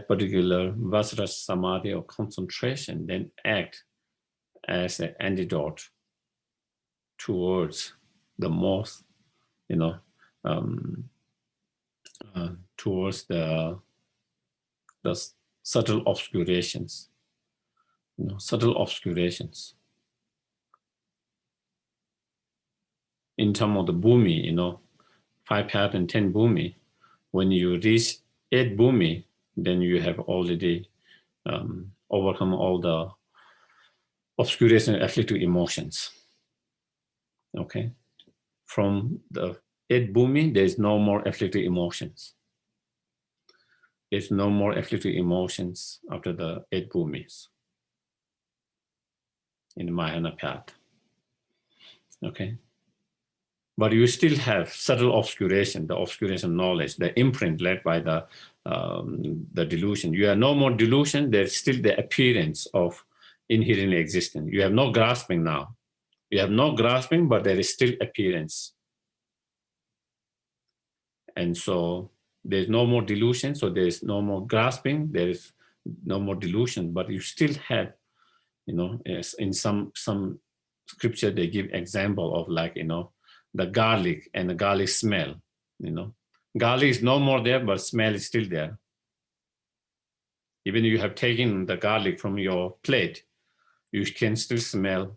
particular Vajra samadhi or concentration then act as an antidote towards the most, towards the subtle obscurations, subtle obscurations. In terms of the bhumi, 5 path and 10 bhumi, when you reach 8 bhumi, then you have already overcome all the obscuration and afflictive emotions. Okay, from the 8 bhumi, there is no more afflictive emotions. There's no more afflictive emotions after the 8 bhumis in the Mahayana path. Okay, but you still have subtle obscuration, the obscuration knowledge, the imprint led by the delusion. You have no more delusion. There's still the appearance of inherent existence. You have no grasping now. You have no grasping, but there is still appearance. And so there's no more delusion, so there's no more grasping, there is no more delusion, but you still have, as in some scripture, they give example of like, the garlic and the garlic smell, Garlic is no more there, but smell is still there. Even if you have taken the garlic from your plate, you can still smell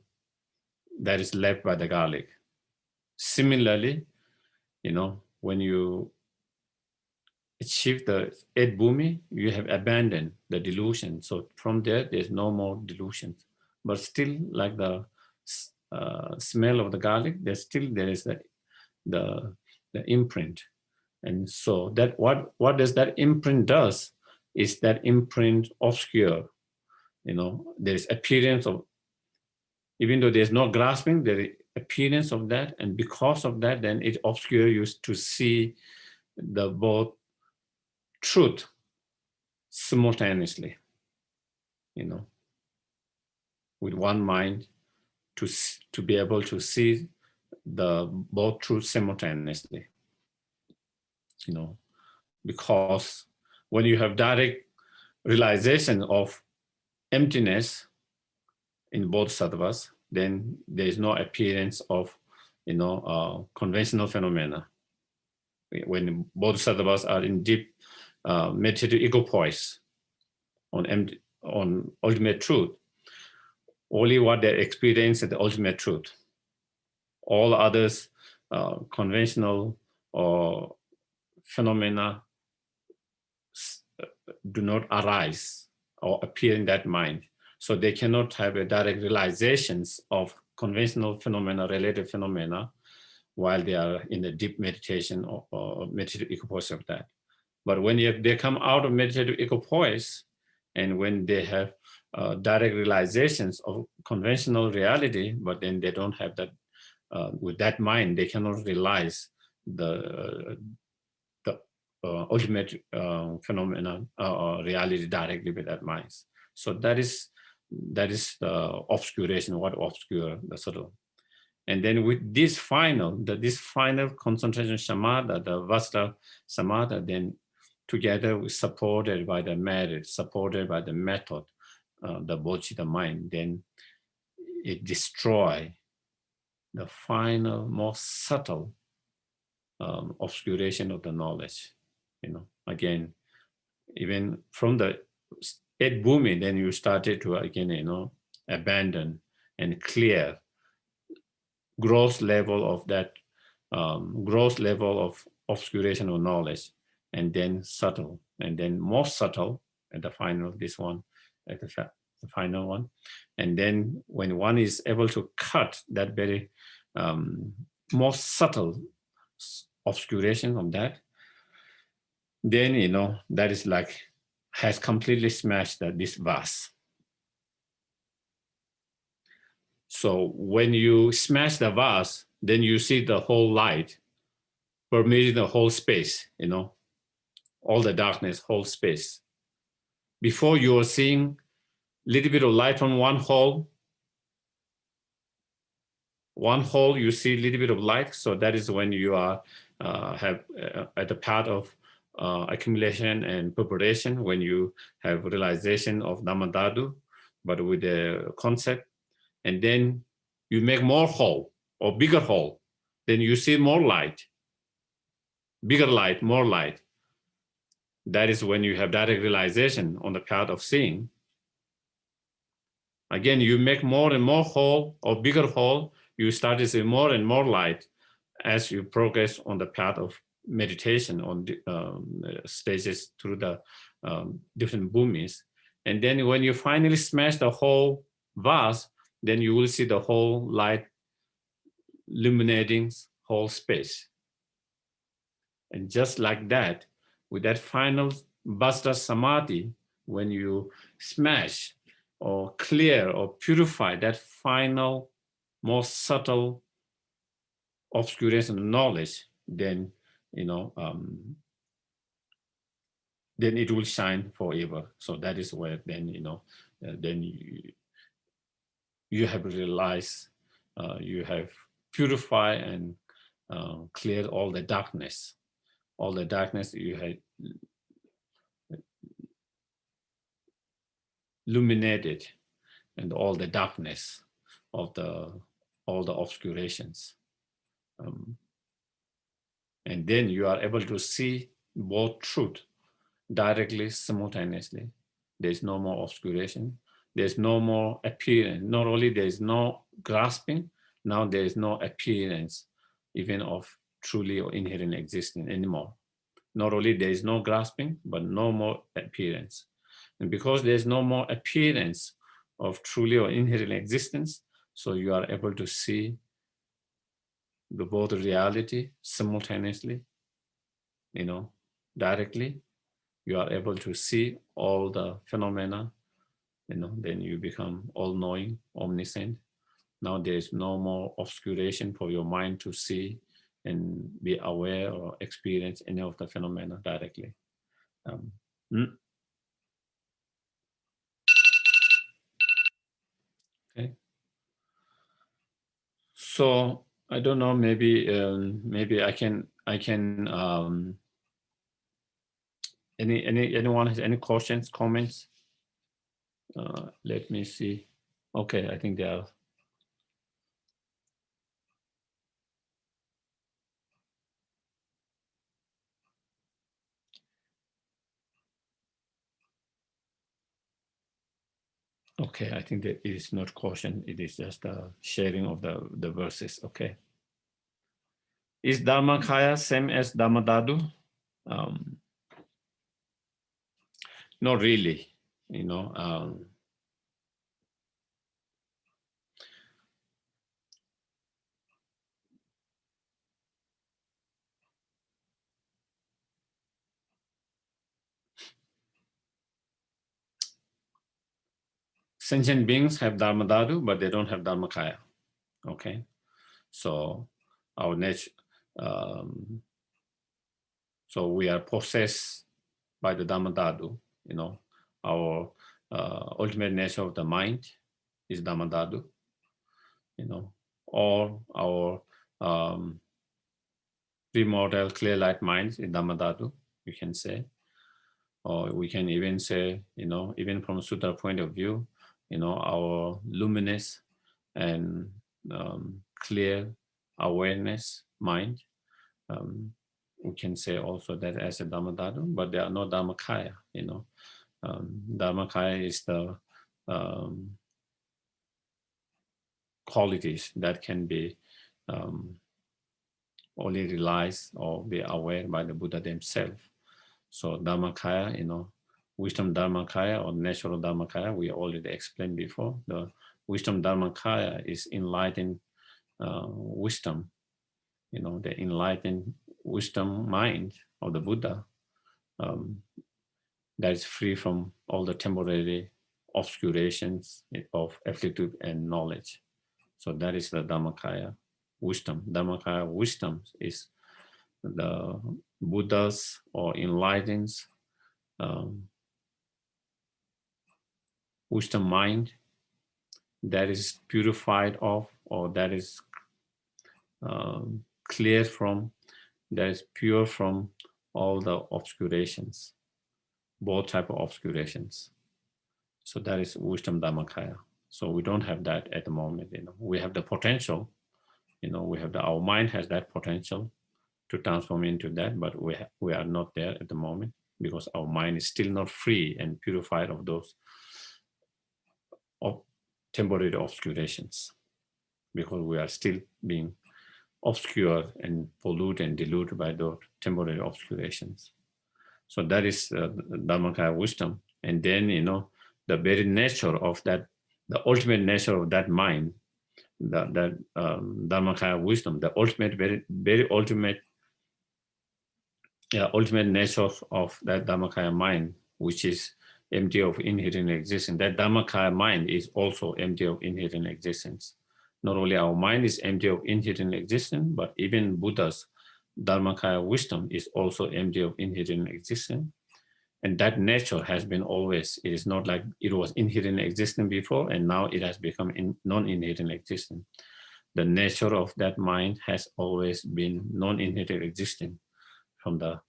that is left by the garlic. Similarly, when you achieve the 8 bhumi, you have abandoned the delusion. So from there's no more delusions. But still, like the smell of the garlic, there is the imprint. And so that what does that imprint does is that imprint obscure. There's appearance of, even though there's no grasping, there is appearance of that, and because of that, then it obscures you to see the both truth simultaneously, with one mind to be able to see the both truths simultaneously, because when you have direct realization of emptiness in both sattvas, then there is no appearance of, conventional phenomena. When both sattvas are in deep meditative equipoise on ultimate truth, only what they experience is the ultimate truth. All others, conventional or phenomena, do not arise or appear in that mind. So they cannot have a direct realizations of conventional phenomena, related phenomena, while they are in the deep meditation or meditative equipoise of that. But when they come out of meditative equipoise, and when they have direct realizations of conventional reality, but then they don't have that, with that mind, they cannot realize the ultimate phenomena or reality directly with that mind. So that is the obscuration, what obscure the subtle. And then with this final concentration samadhi, the Vajra samadhi, then together supported by the merit, supported by the method, the bodhicitta mind, then it destroys the final, most subtle obscuration of the knowledge. Again, even from the 8 bhumi, then you started to again, abandon and clear gross level of that, gross level of obscuration of knowledge, and then subtle, and then more subtle at the final, this one, at the final one. And then when one is able to cut that very most subtle obscuration of that, then, you know, that is like, has completely smashed this vase. So when you smash the vase, then you see the whole light permeating the whole space, you know, all the darkness, whole space. Before you are seeing a little bit of light from one hole, you see a little bit of light. So that is when you are at the path of accumulation and preparation, when you have realization of dhammadatu, but with the concept. And then you make more hole or bigger hole, then you see more light, bigger light, more light. That is when you have direct realization on the path of seeing. Again, you make more and more hole or bigger hole, you start to see more and more light as you progress on the path of meditation on the stages through the different bhumis. And then when you finally smash the whole vase, then you will see the whole light illuminating whole space. And just like that, with that final basta samadhi, when you smash or clear or purify that final, more subtle obscuration of knowledge, then, you know, then it will shine forever. So that is where then, you know, then you have realized, you have purified and cleared all the darkness you had illuminated, and all the darkness of all the obscurations. And then you are able to see both truth directly, simultaneously. There's no more obscuration. There's no more appearance. Not only there's no grasping, now there's no appearance even of truly or inherent existence anymore. Not only there is no grasping, but no more appearance. And because there's no more appearance of truly or inherent existence, so you are able to see the both reality simultaneously, you know, directly. You are able to see all the phenomena, you know, then you become all-knowing, omniscient. Now there's no more obscuration for your mind to see and be aware or experience any of the phenomena directly. Okay. So I don't know. Maybe I can. Anyone has any questions, comments? Let me see. Okay, I think they are. Okay, I think that it is not caution, it is just a sharing of the verses, okay. Is dharmakaya same as dhammadatu? Not really, you know. Sentient beings have dharmadatu, but they don't have dharmakaya, okay. So our nature, so we are possessed by the dhammadatu, you know. Our ultimate nature of the mind is dhammadatu, you know. Or our pre-mortal clear light minds is dhammadatu, you can say. Or we can even say, you know, even from a Sutra point of view, you know, our luminous and clear awareness mind, we can say also that as a dhammadatu, but there are no dharmakaya, you know. Dharmakaya is the qualities that can be only realized or be aware by the Buddha themselves. So dharmakaya, you know, wisdom dharmakaya or natural dharmakaya, we already explained before. The wisdom dharmakaya is enlightened wisdom, you know, the enlightened wisdom mind of the Buddha that is free from all the temporary obscurations of afflictive and knowledge. So that is the Dharmakaya wisdom. Dharmakaya wisdom is the Buddha's or enlightened wisdom mind that is purified of, or that is cleared from, that is pure from all the obscurations, both type of obscurations. So that is wisdom Dharmakaya. So we don't have that at the moment. We have the potential. We have our mind has that potential to transform into that, but we are not there at the moment because our mind is still not free and purified of those temporary obscurations, because we are still being obscured and polluted and diluted by those temporary obscurations. So that is Dharmakaya wisdom. And then, the very nature of that, the ultimate nature of that mind, that Dharmakaya wisdom, the ultimate, very, very ultimate nature of that Dharmakaya mind, which is empty of inherent existence. That Dharmakaya mind is also empty of inherent existence. Not only our mind is empty of inherent existence, but even Buddha's Dharmakaya wisdom is also empty of inherent existence. And that nature has been always, it is not like it was inherent existence before, and now it has become non-inherent existence. The nature of that mind has always been non-inherent existence from the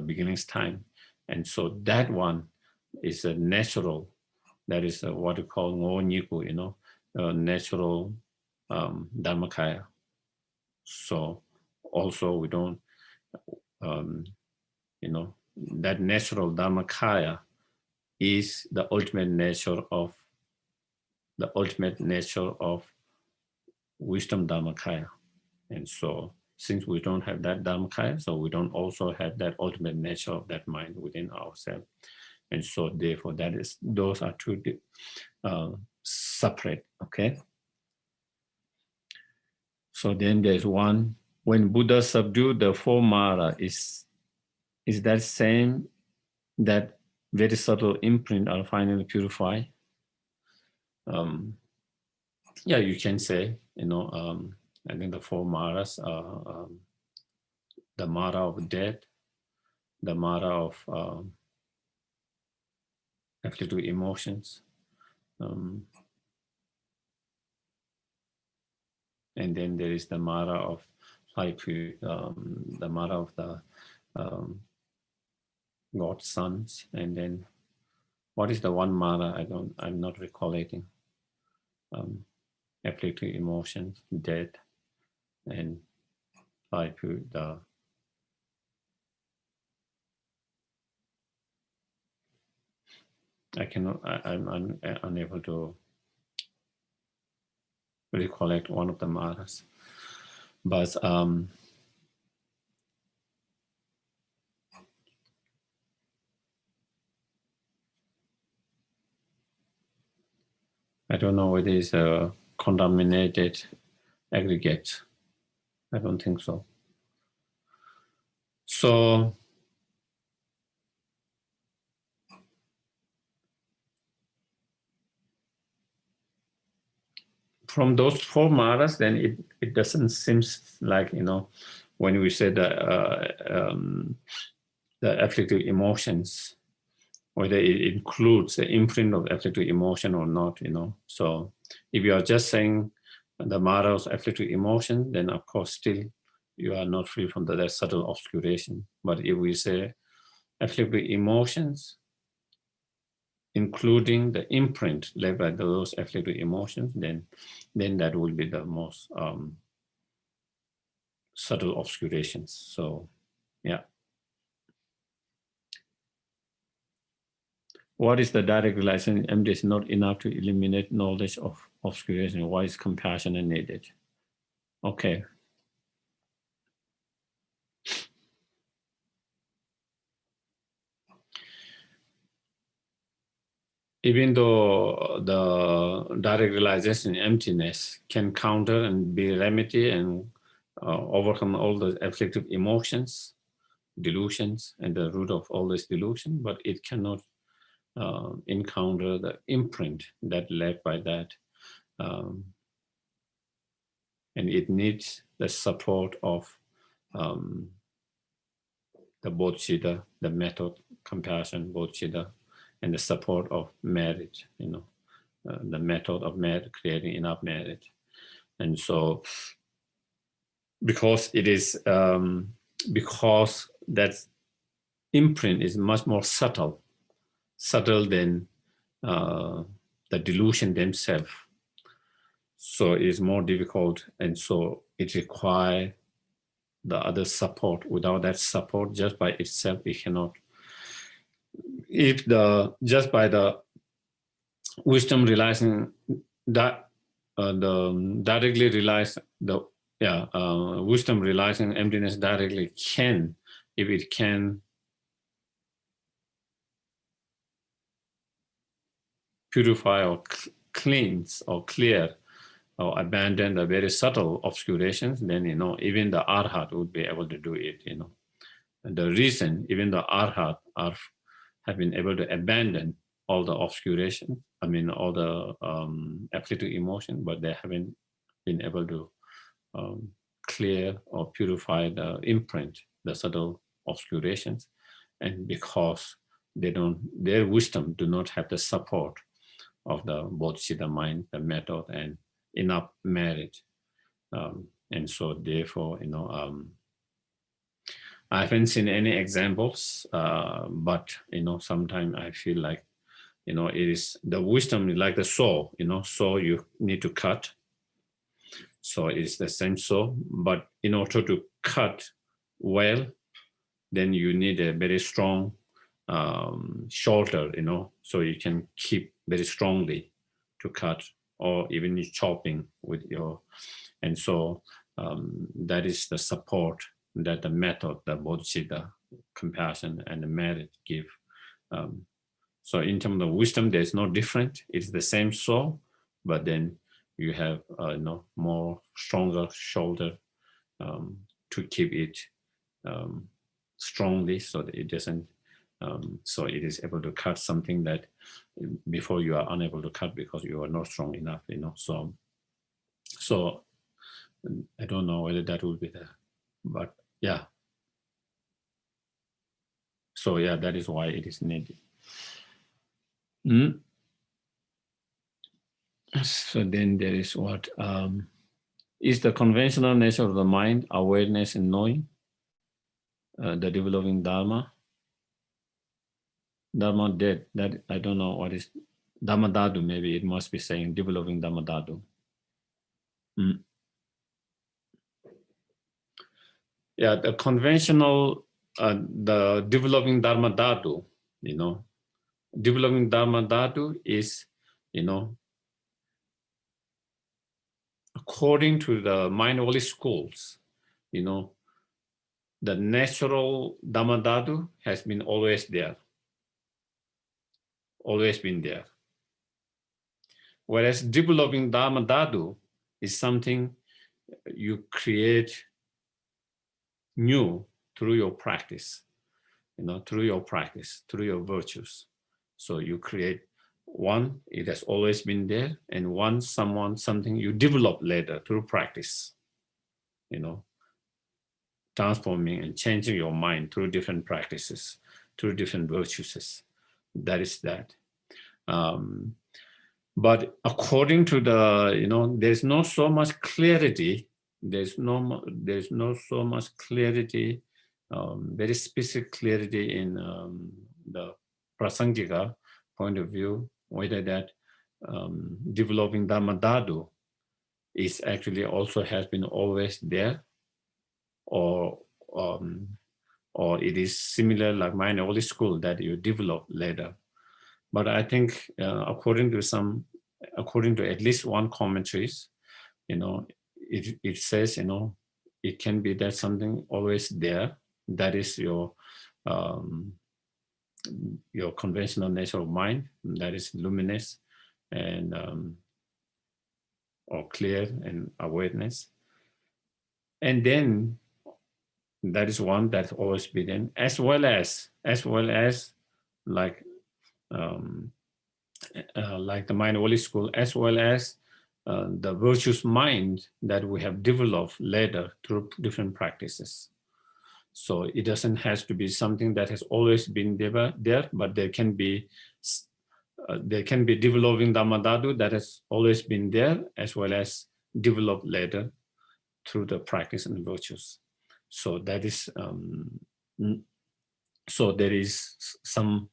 beginning's time. And so that one is a natural, that is what we call ngo niku, natural Dharmakaya. So also we don't, that natural Dharmakaya is the ultimate nature of wisdom Dharmakaya. And so since we don't have that Dharmakaya, so we don't also have that ultimate nature of that mind within ourselves. And so therefore those are two separate, okay? So then there's one, when Buddha subdued the four Mara, is that same, that very subtle imprint are finally purified? Yeah, you can say, I think the four Maras are the Mara of death, the Mara of afflictive emotions, and then there is the Mara of the Mara of the God's sons, and then what is the one Mara? I'm not recollecting. Afflictive emotions, death, and the I'm unable to recollect one of the Maras, but I don't know whether it's a contaminated aggregate. I don't think so. So from those four Maras, then it doesn't seem like, when we say the afflictive emotions, whether it includes the imprint of afflictive emotion or not, So if you are just saying the Mara's afflictive emotion, then of course still you are not free from that subtle obscuration. But if we say afflictive emotions, including the imprint left by those afflictive emotions, then that will be the most subtle obscurations. So, yeah. What is the direct realization? Empty is not enough to eliminate knowledge of obscuration. Why is compassion needed? Okay. Even though the direct realization emptiness can counter and be remedy and overcome all the afflictive emotions, delusions, and the root of all this delusion, but it cannot encounter the imprint that led by that. And it needs the support of the bodhicitta, the method, compassion, bodhicitta, and the support of merit, the method of merit, creating enough merit. And so, because it is, because that imprint is much more subtle than the delusion themselves. So it's more difficult, and so it requires the other support. Without that support, just by itself, it cannot. If just by the wisdom realizing that directly realize wisdom realizing emptiness directly can, if it can purify or cleanse or clear or abandon the very subtle obscurations, then even the arhat would be able to do it. And the reason even the arhat have been able to abandon all the obscuration, all the afflictive emotion, but they haven't been able to clear or purify the imprint, the subtle obscurations, and because their wisdom do not have the support of the bodhicitta mind, the method, and enough merit, and so therefore, I haven't seen any examples, but sometimes I feel like it is the wisdom is like the saw, saw you need to cut. So it's the same saw, but in order to cut well, then you need a very strong shoulder, so you can keep very strongly to cut, or even chopping with your, and so that is the support that the method, the bodhicitta, compassion, and the merit give. So in terms of wisdom, there's no different. It's the same soul, but then you have more stronger shoulder to keep it strongly, so that it doesn't. So it is able to cut something that before you are unable to cut because you are not strong enough. So I don't know whether that will be there, but yeah. So yeah, that is why it is needed. So then there is what is the conventional nature of the mind, awareness and knowing, the developing dharma. Dharma dead, that I don't know what is dhammadatu, maybe it must be saying developing dhammadatu. Yeah, the conventional, the developing dharmadatu, developing dharmadatu is, according to the mind-only schools, the natural dhammadatu has been always there, always been there. Whereas developing dharmadatu is something you create new through your practice, through your virtues. So you create one, it has always been there, and one, something you develop later through practice, transforming and changing your mind through different practices, through different virtues. That is that. But according to the, there's not so much clarity. There's no so much clarity, very specific clarity in the prasangika point of view, whether that developing dhammadatu is actually also has been always there, or it is similar like mind-only school that you develop later. But I think according to at least one commentaries, it says, it can be that something always there. That is your conventional nature of mind, that is luminous and or clear and awareness. And then that is one that's always been in, as well as like the mind holy school, as well as the virtuous mind that we have developed later through different practices. So it doesn't have to be something that has always been there, but there can be developing dhammadatu that has always been there, as well as developed later through the practice and virtues. So that is so there is some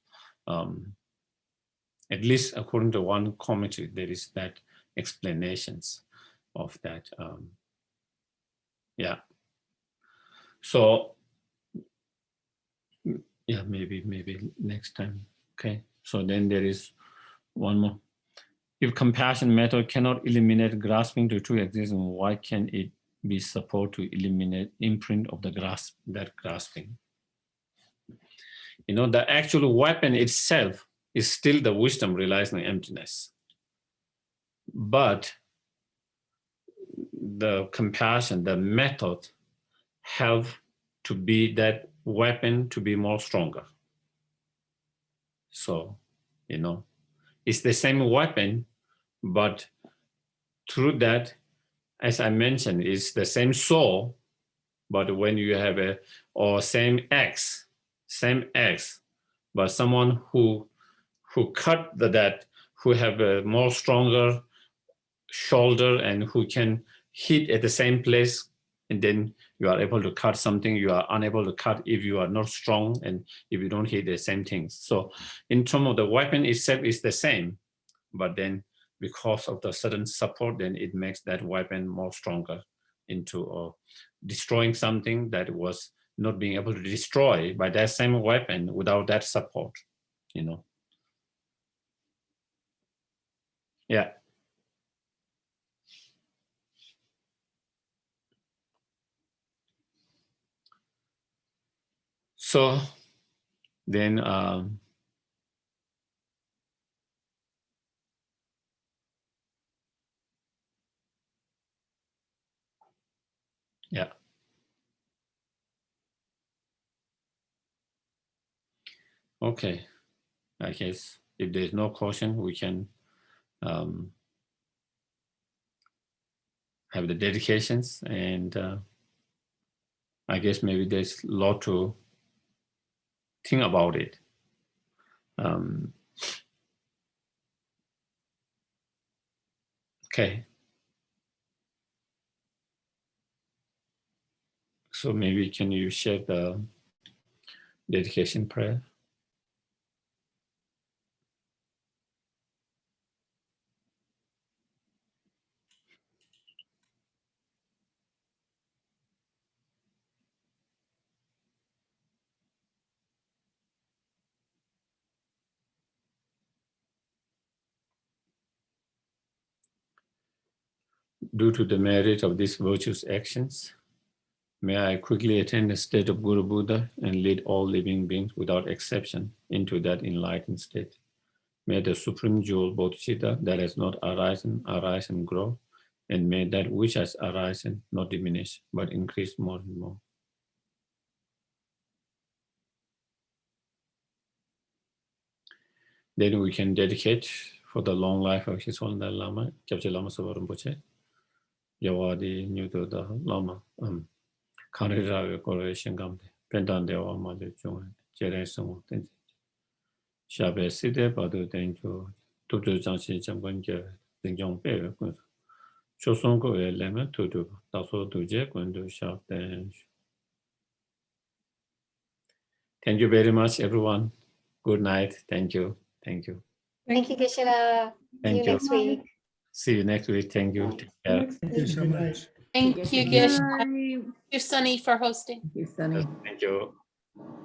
at least according to one commentary, there is that explanations of that. Yeah. So yeah, maybe next time. Okay. So then there is one more. If compassion method cannot eliminate grasping to true existence, why can it be supposed to eliminate imprint of the grasping? You know, the actual weapon itself is still the wisdom realizing emptiness. But the compassion, the method, help to be that weapon to be more stronger. So, you know, it's the same weapon, but through that, as I mentioned, it's the same soul, but when you have same X, but someone who cut that, who have a more stronger shoulder and who can hit at the same place, and then you are able to cut something you are unable to cut if you are not strong and if you don't hit the same things. So in terms of the weapon itself is the same, but then because of the certain support, then it makes that weapon more stronger into destroying something that was not being able to destroy by that same weapon without that support, you know. Yeah. So then yeah. Okay. I guess if there's no question, we can have the dedications, and I guess maybe there's a lot to think about it. Okay. So maybe can you share the dedication prayer? Due to the merit of these virtuous actions, may I quickly attain the state of Guru Buddha and lead all living beings without exception into that enlightened state. May the supreme jewel Bodhicitta that has not arisen, arise and grow, and may that which has arisen not diminish, but increase more and more. Then we can dedicate for the long life of His Holiness Lama, Gyabje Lama Sopa Rinpoche, Yawadi Nyudo Lama, Kanira Corporation Gamde, Pendan Dewa Madu Chung, Jere Sumo, Shabe Side Badu Denjo, Tutu Janshi Jambange, Dingjong Bewe Kun, Shosongo Eleme Tutu, Daso Duje Kundu Shab Den. Thank you very much, everyone. Good night. Thank you. Thank you. Thank you, Geshe. See you next week. See you next week. Thank you. Take care. Thank you so much. Thank you, Geshe. Thank you, Sunny, for hosting. Thank you, Sunny. Thank you.